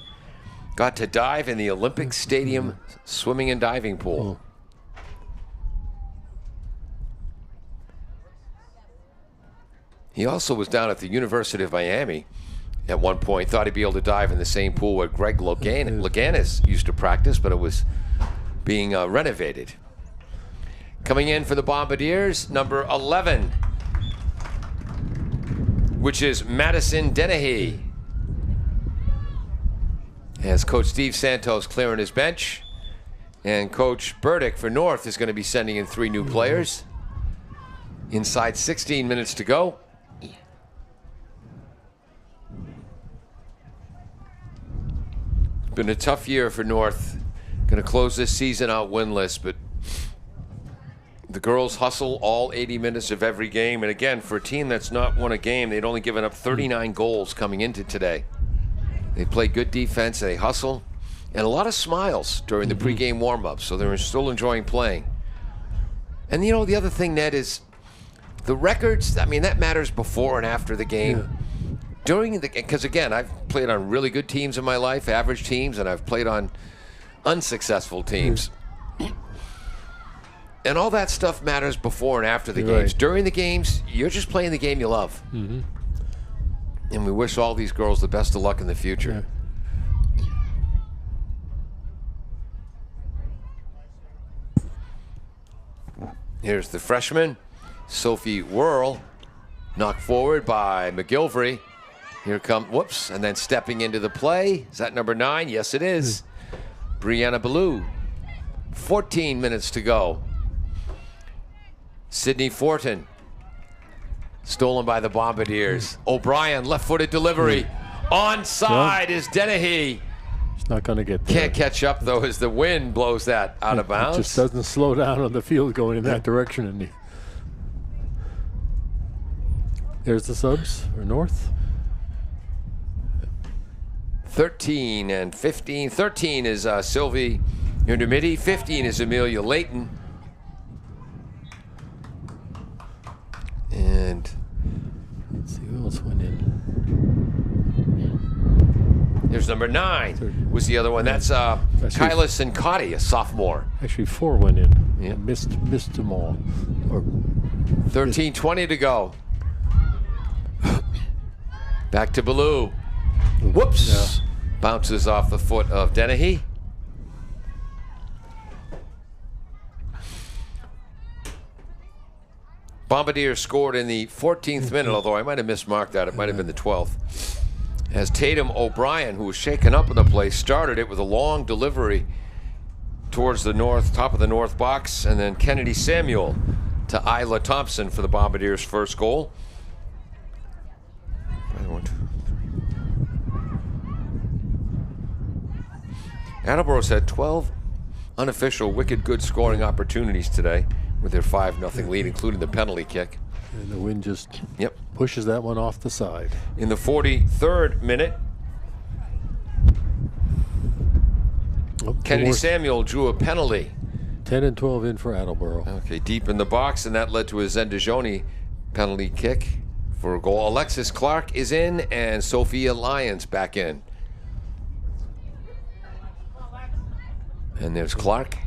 Speaker 2: got to dive in the Olympic Stadium swimming and diving pool. He also was down at the University of Miami at one point. Thought he'd be able to dive in the same pool where Greg Louganis used to practice, but it was being renovated. Coming in for the Bombardiers, number 11, which is Madison Dennehy. As Coach Steve Santos clearing his bench. And Coach Burdick for North is going to be sending in 3 new players. Inside 16 minutes to go. It's been a tough year for North. Going to close this season out winless, but the girls hustle all 80 minutes of every game. And again, for a team that's not won a game, they'd only given up 39 goals coming into today. They play good defense, they hustle, and a lot of smiles during the pregame warm-up, so they're still enjoying playing. And you know, the other thing, Ned, is The records, I mean, that matters before and after the game. Yeah. Because again, I've played on really good teams in my life, average teams, and I've played on unsuccessful teams. And all that stuff matters before and after the games. Right. During the games, you're just playing the game you love. Mm-hmm. And we wish all these girls the best of luck in the future. Yeah. Here's the freshman, Sophie Whirl, knocked forward by McGilvery. Here whoops, and then stepping into the play. Is that number 9? Yes, it is. Brianna Ballou. 14 minutes to go. Sydney Fortin. Stolen by the Bombardiers. O'Brien, left-footed delivery. Onside is Dennehy.
Speaker 4: He's not going to get there.
Speaker 2: Can't catch up, though, as the wind blows that out of bounds.
Speaker 4: It just doesn't slow down on the field going in that direction. There's the subs, or North.
Speaker 2: 13 and 15. 13 is Sylvie Undermidi. 15 is Amelia Layton. And
Speaker 4: let's see who else went in.
Speaker 2: There's number 9. Was the other one? That's Kyla Sincotti, a sophomore.
Speaker 4: Actually, 4 went in. Yeah. Missed them all.
Speaker 2: 13:20 to go. Back to Ballou. Whoops. Yeah. Bounces off the foot of Dennehy. Bombardier scored in the 14th minute, although I might have mismarked that. It might have been the 12th. As Tatum O'Brien, who was shaken up in the play, started it with a long delivery towards the north, top of the north box, and then Kennedy Samuel to Isla Thompson for the Bombardiers' first goal. 1, 2, 3. Attleboro's had 12 unofficial wicked good scoring opportunities today with their 5-0 lead, including the penalty kick.
Speaker 4: And the wind just pushes that one off the side.
Speaker 2: In the 43rd minute, Kennedy Samuel drew a penalty.
Speaker 4: 10 and 12 in for Attleboro.
Speaker 2: Okay, deep in the box, and that led to a Zendajoni penalty kick for a goal. Alexis Clark is in, and Sophia Lyons back in. And there's Clark.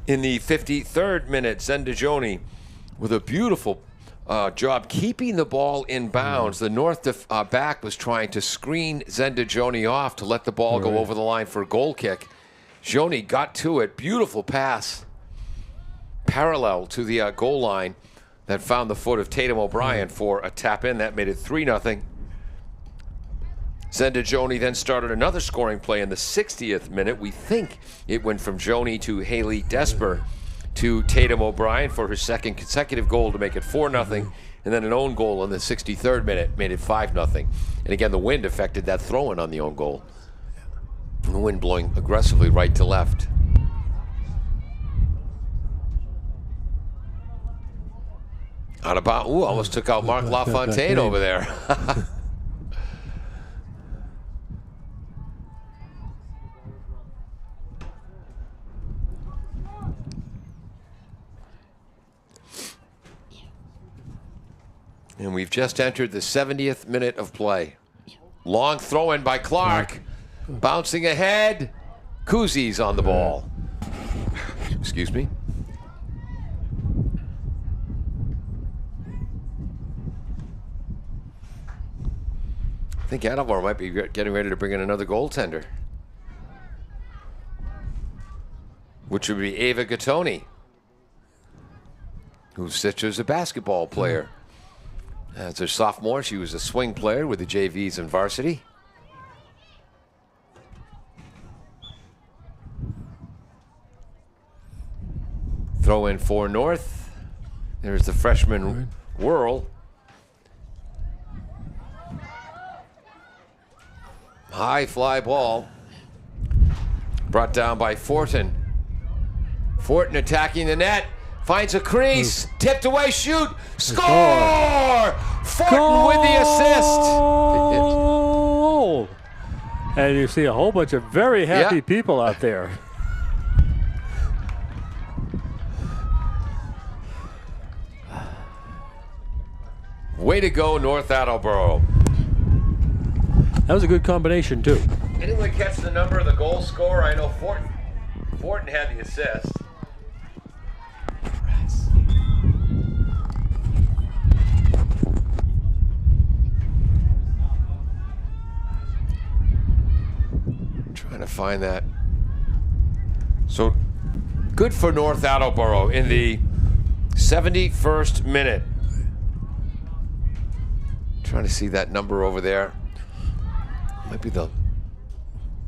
Speaker 2: In the 53rd minute, Zendajoni with a beautiful job keeping the ball in bounds. The north back was trying to screen Zendajoni off to let the ball go over the line for a goal kick. Joni got to it. Beautiful pass. Parallel to the goal line that found the foot of Tatum O'Brien for a tap in. That made it 3-0. Zendajoni then started another scoring play in the 60th minute. We think it went from Joni to Haley Desper to Tatum O'Brien for her second consecutive goal to make it 4-0, and then an own goal in the 63rd minute made it 5-0. And again, the wind affected that throw-in on the own goal. The wind blowing aggressively right to left. Out of bounds. Ooh, almost took out Mark LaFontaine over there. And we've just entered the 70th minute of play. Long throw-in by Clark. Bouncing ahead. Koozies on the ball. Excuse me. I think Attleboro might be getting ready to bring in another goaltender, which would be Ava Gattoni, who's such as a basketball player. As a sophomore, she was a swing player with the JVs and varsity. Throw in for North. There's the freshman Whirl. High fly ball. Brought down by Fortin. Fortin attacking the net. Finds a crease, tipped away, shoot, score! Fortin with the assist.
Speaker 4: And you see a whole bunch of very happy people out there.
Speaker 2: Way to go, North Attleboro.
Speaker 4: That was a good combination, too.
Speaker 2: Anyone catch the number of the goal scorer? I know Fortin had the assist. Trying to find that. So good for North Attleboro in the 71st minute. Trying to see that number over there. Might be the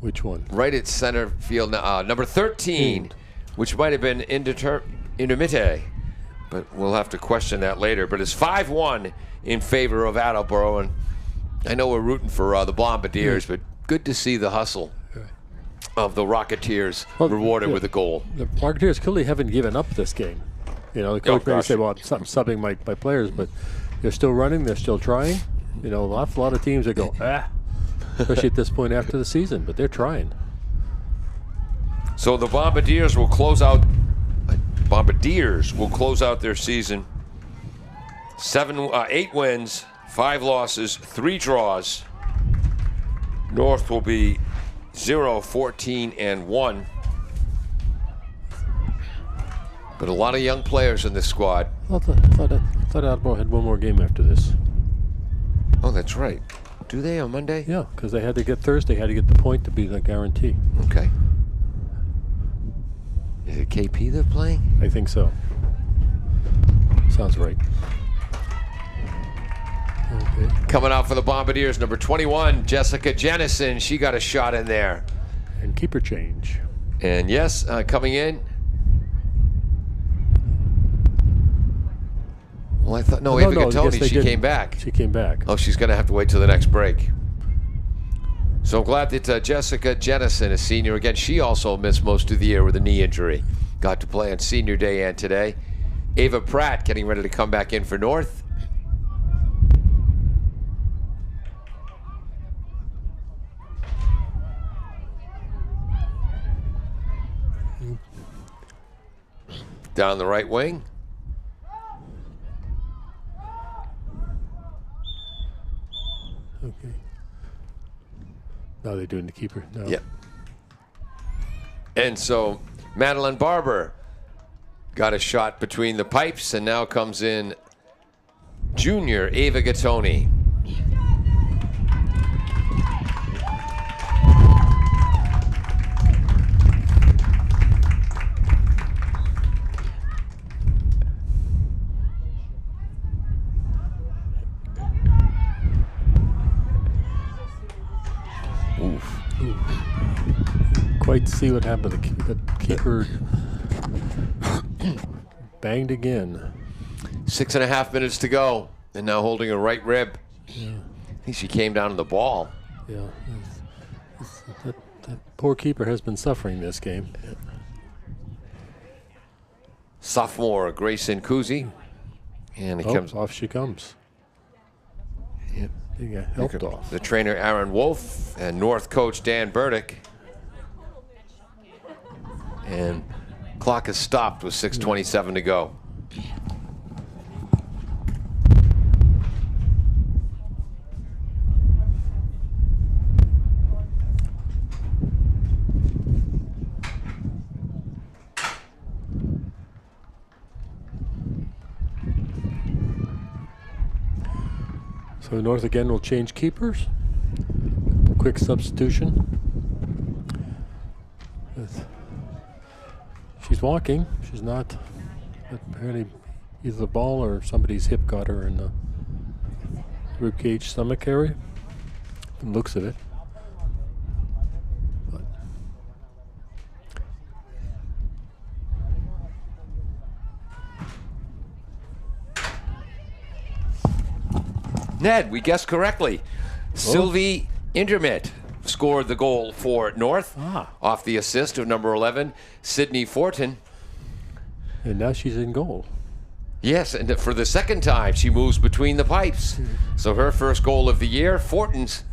Speaker 4: Which one?
Speaker 2: right at center field, number 13, which might have been intermite, but we'll have to question that later. But it's 5-1 in favor of Attleboro, and I know we're rooting for the Bombardiers, but good to see the hustle of the Rocketeers rewarded with a goal.
Speaker 4: The Rocketeers clearly haven't given up this game. You know, the coach may say, well, I'm subbing my players, but they're still running, they're still trying. You know, a lot of teams that go, especially at this point after the season, but they're trying.
Speaker 2: So the Bombardiers will close out their season 8 wins, 5 losses, 3 draws. North will be 0-14-1. But a lot of young players in this squad.
Speaker 4: I thought Attleboro had one more game after this.
Speaker 2: Oh, that's right. Do they on Monday?
Speaker 4: Yeah, because they had to get Thursday, had to get the point to be the guarantee.
Speaker 2: Okay. Is it KP they're playing?
Speaker 4: I think so. Sounds right. Okay.
Speaker 2: Coming out for the Bombardiers, number 21, Jessica Jennison. She got a shot in there.
Speaker 4: And keeper change.
Speaker 2: And yes, coming in. Well, I thought, Ava Gattoni, she came back.
Speaker 4: She came back.
Speaker 2: Oh, she's going to have to wait till the next break. So I'm glad that Jessica Jennison, a senior again, she also missed most of the year with a knee injury. Got to play on senior day and today. Ava Pratt getting ready to come back in for North. Down the right wing.
Speaker 4: Okay. Now they're doing the keeper. No.
Speaker 2: Yep. And so Madeline Barber got a shot between the pipes, and now comes in junior Ava Gattoni.
Speaker 4: Quite see what happened. The keeper banged again.
Speaker 2: 6.5 minutes to go, and now holding a right rib.
Speaker 4: Yeah.
Speaker 2: I think she came down on the ball.
Speaker 4: Yeah. That poor keeper has been suffering this game.
Speaker 2: Sophomore Grayson Kuzi. And it comes
Speaker 4: off she comes.
Speaker 2: Yep.
Speaker 4: He got helped off.
Speaker 2: The trainer Aaron Wolf and North coach Dan Burdick. And clock is stopped with 6:27 to go.
Speaker 4: So North again will change keepers. Quick substitution. She's walking. She's not. But apparently either the ball or somebody's hip got her in the rib cage stomach area. From the looks of it. But
Speaker 2: Ned, we guessed correctly. Sylvie Intermit scored the goal for North off the assist of number 11, Sydney Fortin.
Speaker 4: And now she's in goal.
Speaker 2: Yes, and for the second time, she moves between the pipes. So her first goal of the year, Fortin's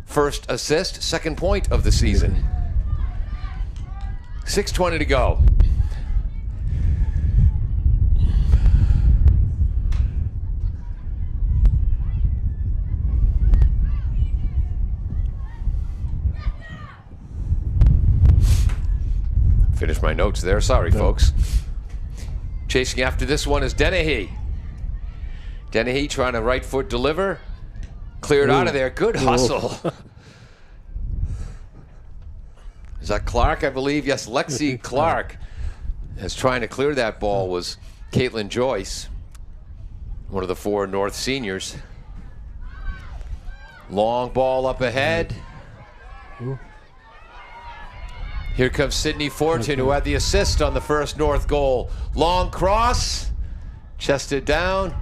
Speaker 2: first assist, second point of the season. 6:20 to go. There's my notes there. Sorry, folks. Chasing after this one is Dennehy. Dennehy trying to right foot deliver. Cleared out of there. Good hustle. Is that Clark, I believe? Yes, Lexi Clark is trying to clear that ball. Was Caitlin Joyce, one of the 4 North seniors. Long ball up ahead. Here comes Sydney Fortune, who had the assist on the first North goal. Long cross, chested down.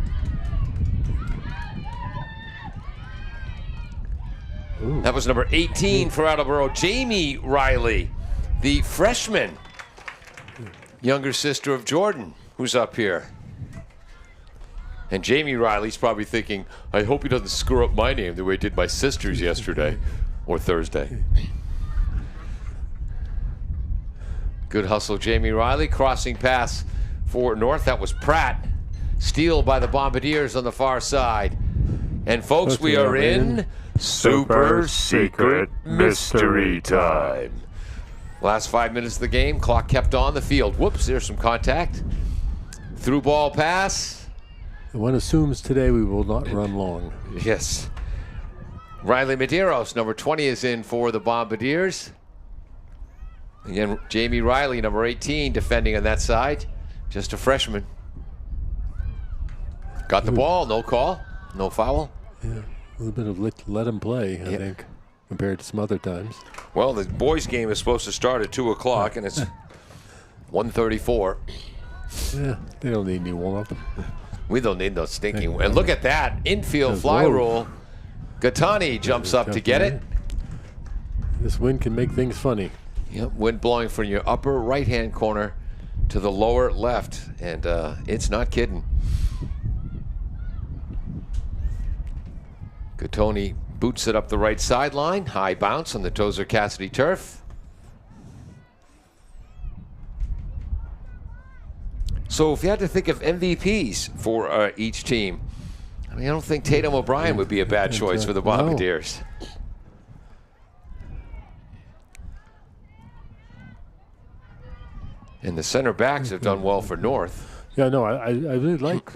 Speaker 2: That was number 18 for Attleboro, Jamie Riley, the freshman, younger sister of Jordan, who's up here. And Jamie Riley's probably thinking, I hope he doesn't screw up my name the way he did my sister's yesterday or Thursday. Good hustle, Jamie Riley. Crossing pass for North. That was Pratt. Steal by the Bombardiers on the far side. And folks, we are in Super Secret Mystery Time. Last 5 minutes of the game. Clock kept on the field. Whoops, there's some contact. Through ball pass.
Speaker 4: One assumes today we will not run long.
Speaker 2: Yes. Riley Medeiros, number 20, is in for the Bombardiers. Again, Jamie Riley, number 18, defending on that side. Just a freshman. Got the ball, no call, no foul.
Speaker 4: Yeah, a little bit of let him play, I think, compared to some other times.
Speaker 2: Well, the boys' game is supposed to start at 2 o'clock, and it's 1:34.
Speaker 4: Yeah, they don't need any warm-up.
Speaker 2: We don't need no stinking. And look at that infield fly roll. Gattani jumps up to get it.
Speaker 4: This wind can make things funny.
Speaker 2: Yep, wind blowing from your upper right-hand corner to the lower left, and it's not kidding. Gattoni boots it up the right sideline. High bounce on the Tozer Cassidy turf. So if you had to think of MVPs for each team, I mean, I don't think Tatum O'Brien would be a bad choice for the Bombardiers. No. And the center backs have done well for North.
Speaker 4: Yeah, no, I really like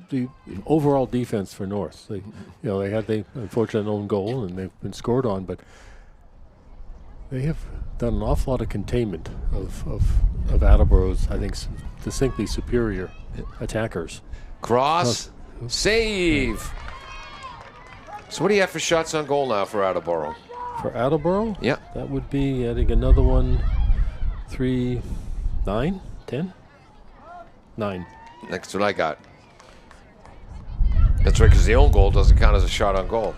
Speaker 4: the overall defense for North. They, they had the unfortunate own goal and they've been scored on, but they have done an awful lot of containment of Attleboro's, I think, distinctly superior attackers.
Speaker 2: Cross, save. So what do you have for shots on goal now for Attleboro?
Speaker 4: For Attleboro?
Speaker 2: Yeah.
Speaker 4: That would be, I think, another one, 3, 9, 10? 9.
Speaker 2: That's what I got. That's right, because the own goal doesn't count as a shot on goal.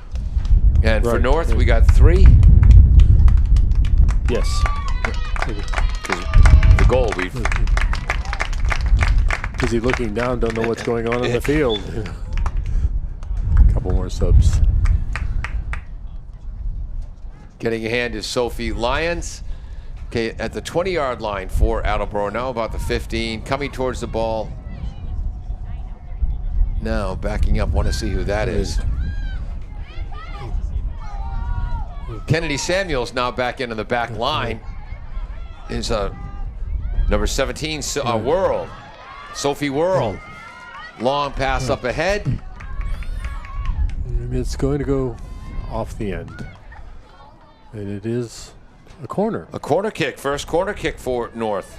Speaker 2: And for North, we got 3.
Speaker 4: Yes.
Speaker 2: The goal, we've...
Speaker 4: Is he looking down, don't know what's going on in the field. A couple more subs.
Speaker 2: Getting a hand is Sophie Lyons. Okay, at the 20-yard line for Attleboro, now about the 15, coming towards the ball. Now backing up, want to see who that is. Kennedy Samuels now back into the back line. Is number 17, Worrell. Sophie Worrell. Long pass up ahead.
Speaker 4: It's going to go off the end. And it is a corner.
Speaker 2: A corner kick, first corner kick for North.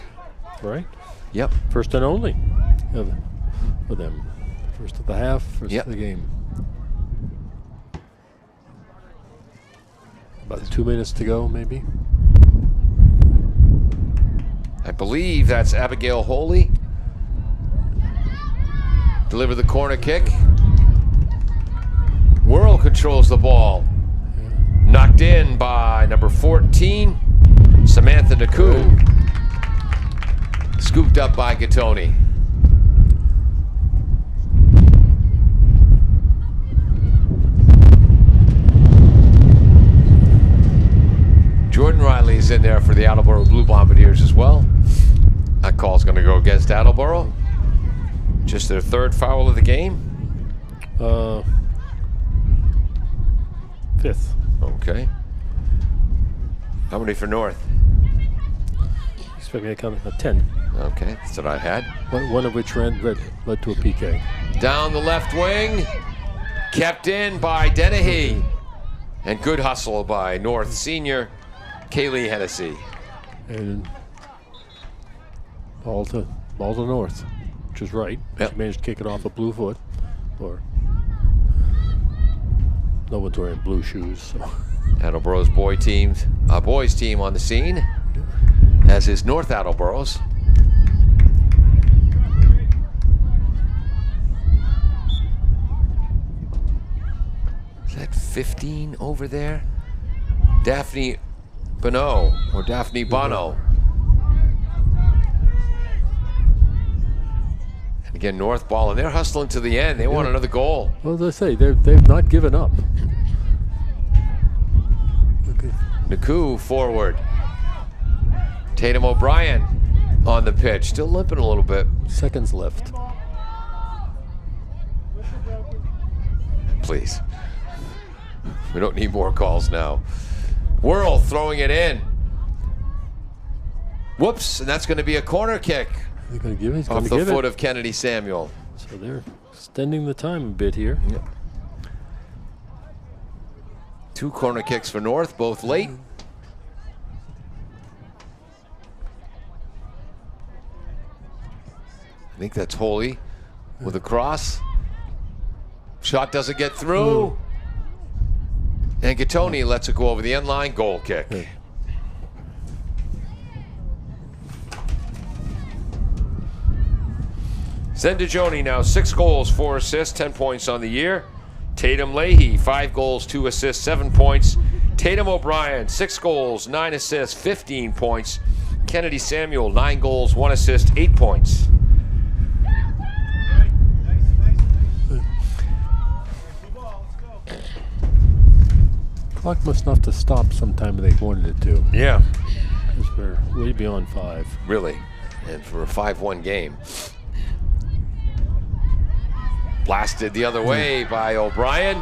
Speaker 4: Right?
Speaker 2: Yep.
Speaker 4: First and only for them. First of the half, first of the game. About 2 minutes to go, maybe.
Speaker 2: I believe that's Abigail Holy. Deliver the corner kick. Worrell controls the ball. Knocked in by number 14, Samantha Naku. Scooped up by Gattoni. Jordan Riley is in there for the Attleboro Blue Bombardiers as well. That call's going to go against Attleboro. Just their 3rd foul of the game.
Speaker 4: 5th.
Speaker 2: Okay. How many for North?
Speaker 4: expecting a count of 10.
Speaker 2: Okay, that's what I had.
Speaker 4: One of which led to a PK.
Speaker 2: Down the left wing, kept in by Dennehy. And good hustle by North senior Kaylee Hennessy.
Speaker 4: And ball to North, which is right.
Speaker 2: Yep.
Speaker 4: She managed to kick it off a blue foot. Or no one's wearing blue shoes. So.
Speaker 2: Attleboro's boys team on the scene, as is North Attleboro's. Is that 15 over there? Daphne Bono, or Daphne Bono. And again, North ball, and they're hustling to the end. They want another goal.
Speaker 4: Well, as I say, they've not given up. Okay.
Speaker 2: Naku forward. Tatum O'Brien on the pitch, still limping a little bit.
Speaker 4: Seconds left.
Speaker 2: Please. We don't need more calls now. Whirl throwing it in. Whoops, and that's going to be a corner kick
Speaker 4: They're going to give it. He's
Speaker 2: off
Speaker 4: going to
Speaker 2: the
Speaker 4: give
Speaker 2: foot
Speaker 4: it.
Speaker 2: of Kennedy Samuel.
Speaker 4: So they're extending the time a bit here.
Speaker 2: Yep. 2 corner kicks for North, both late. I think that's Holy with a cross. Shot doesn't get through. And Gattoni lets it go over the end line. Goal kick.
Speaker 4: Okay.
Speaker 2: Zendagioni now 6 goals, 4 assists, 10 points on the year. Tatum Leahy, 5 goals, 2 assists, 7 points. Tatum O'Brien, 6 goals, 9 assists, 15 points. Kennedy Samuel, 9 goals, 1 assist, 8 points.
Speaker 4: Clock must have to stop sometime when they wanted it to.
Speaker 2: Yeah.
Speaker 4: Because we're way beyond 5.
Speaker 2: Really. And for a 5-1 game. Blasted the other way by O'Brien.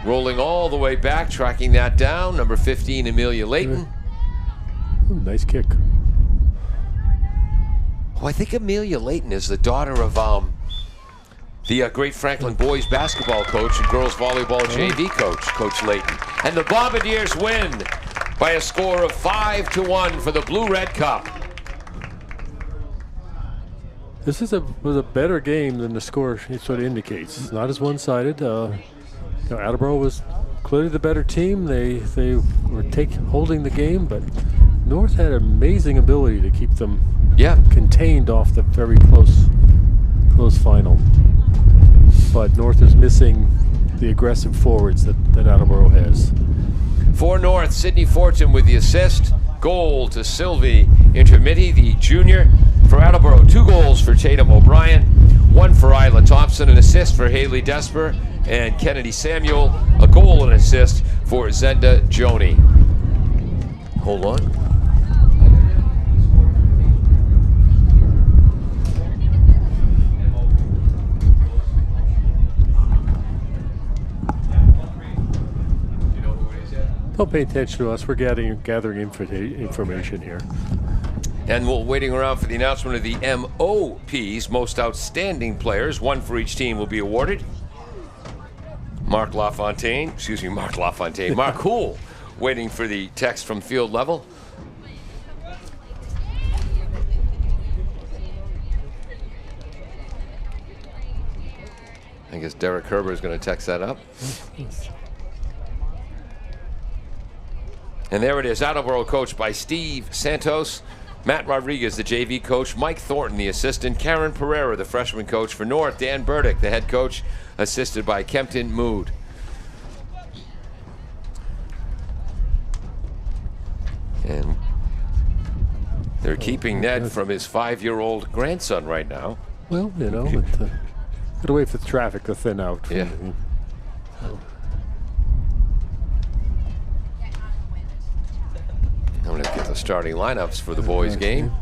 Speaker 2: Rolling all the way back, tracking that down. Number 15, Amelia Layton.
Speaker 4: Ooh, nice kick.
Speaker 2: Oh, I think Amelia Layton is the daughter of the great Franklin boys basketball coach and girls volleyball JV coach, Coach Layton. And the Bombardiers win by a score of 5-1 for the Blue-Red Cup.
Speaker 4: This was a better game than the score sort of indicates. It's not as one-sided. Attleboro was clearly the better team. They were holding the game, but North had amazing ability to keep them contained off the very close final. But North is missing the aggressive forwards that Attleboro has.
Speaker 2: For North, Sydney Fortune with the assist. Goal to Sylvie Intermitti, the junior. For Attleboro, 2 goals for Tatum O'Brien, 1 for Isla Thompson, an assist for Haley Desper, and Kennedy Samuel, a goal and assist for Zendagioni. Hold on.
Speaker 4: Don't pay attention to us. We're gathering information here.
Speaker 2: And we're waiting around for the announcement of the MOPs, most outstanding players. 1 for each team will be awarded. Mark Hool, waiting for the text from field level. I guess Derek Herber is going to text that up. And there it is, Attleboro coached by Steve Santos. Matt Rodriguez, the JV coach. Mike Thornton, the assistant. Karen Pereira, the freshman coach for North. Dan Burdick, the head coach, assisted by Kempton Mood. And they're keeping Ned from his 5-year-old grandson right now.
Speaker 4: Well, get away for the traffic to thin out.
Speaker 2: Yeah. I'm going to get the starting lineups for the boys' game.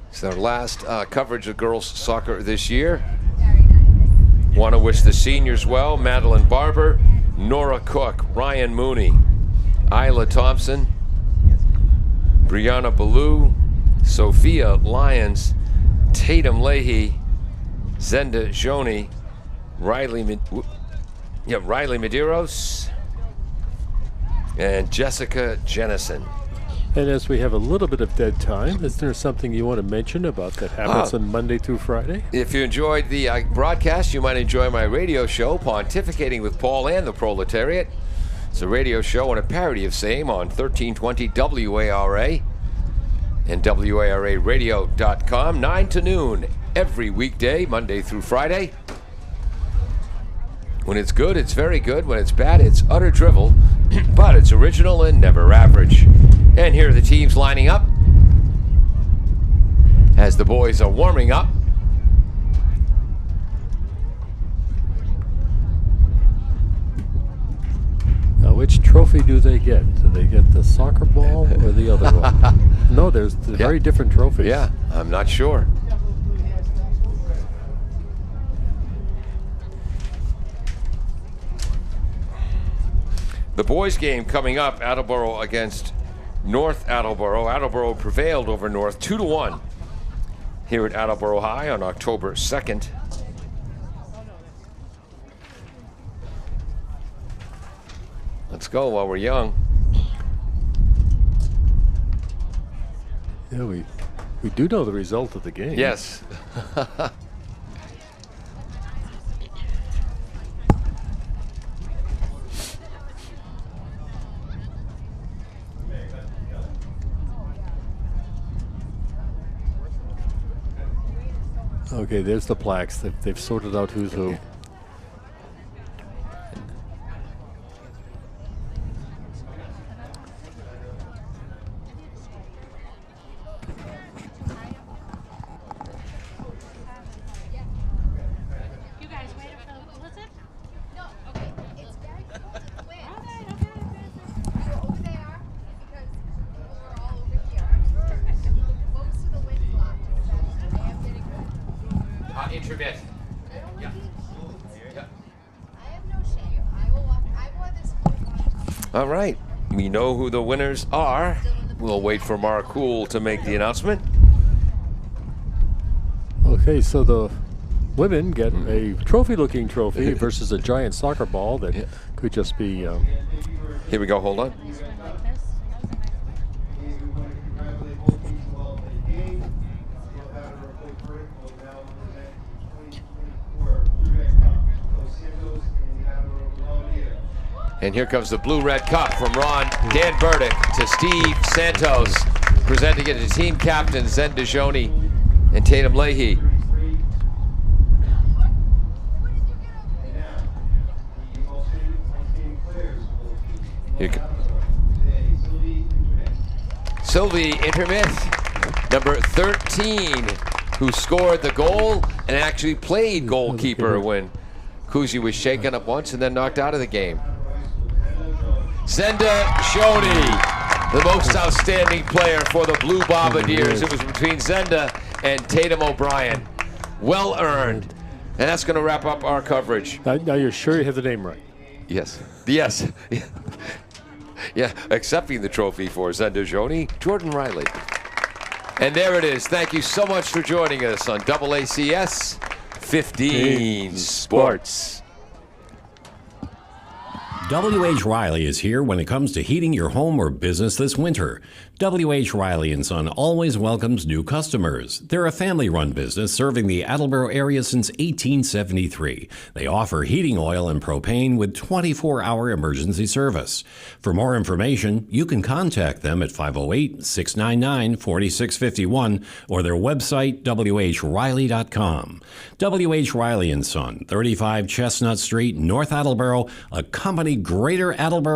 Speaker 2: It's our last coverage of girls soccer this year. Want to wish the seniors well. Madeline Barber, Nora Cook, Ryan Mooney, Isla Thompson, Brianna Ballou, Sophia Lyons, Tatum Leahy, Zenda Joni, Riley Medeiros, and Jessica Jennison.
Speaker 4: And as we have a little bit of dead time, is there something you want to mention about that happens on Monday through Friday?
Speaker 2: If you enjoyed the broadcast, you might enjoy my radio show, Pontificating with Paul and the Proletariat. It's a radio show and a parody of same on 1320 WARA and WARAradio.com, 9 to noon every weekday, Monday through Friday. When it's good, it's very good. When it's bad, it's utter drivel, but it's original and never average. And here are the teams lining up as the boys are warming up.
Speaker 4: Now, which trophy do they get? Do they get the soccer ball or the other one? No, there's very different trophies.
Speaker 2: Yeah, I'm not sure. The boys' game coming up, Attleboro against North Attleboro. Attleboro prevailed over North 2-1 here at Attleboro High on October 2nd. Let's go while we're young.
Speaker 4: Yeah, we do know the result of the game.
Speaker 2: Yes.
Speaker 4: Okay, there's the plaques. They've sorted out who's who.
Speaker 5: You guys waited for Elizabeth?
Speaker 7: No, okay, it's very cold. Where? You were over there because we were all over here. Most of the wind blocked. I am getting good.
Speaker 2: Intermit.
Speaker 7: I don't want
Speaker 2: Yeah.
Speaker 7: to be cold.
Speaker 2: Yeah.
Speaker 7: I have no shame. I will walk. I wore this coat on.
Speaker 2: All right. We know who the winners are. We'll wait for Mark Cool to make the announcement.
Speaker 4: Okay, so the women get a trophy-looking trophy versus a giant soccer ball that could just be.
Speaker 2: Here we go. Hold on.
Speaker 5: Like this?
Speaker 2: And here comes the Blue-Red Cup from Dan Burdick to Steve Santos, presenting it to team captains Zen DeJoni and Tatum Leahy. Here Sylvie Intermith, number 13, who scored the goal and actually played goalkeeper when Kuzi was shaken up once and then knocked out of the game. Zenda Shoney, the most outstanding player for the Blue Bombardiers. It was between Zenda and Tatum O'Brien. Well earned. And that's going to wrap up our coverage.
Speaker 4: Now you're sure you have the name right?
Speaker 2: Yes. Yes. Yeah, accepting the trophy for Zenda Joni, Jordan Riley. And there it is. Thank you so much for joining us on AACS 15 Sports.
Speaker 1: W.H. Riley is here when it comes to heating your home or business this winter. W.H. Riley & Son always welcomes new customers. They're a family-run business serving the Attleboro area since 1873. They offer heating oil and propane with 24-hour emergency service. For more information, you can contact them at 508-699-4651 or their website, whriley.com. W.H. Riley & Son, 35 Chestnut Street, North Attleboro, a company Greater Attleboro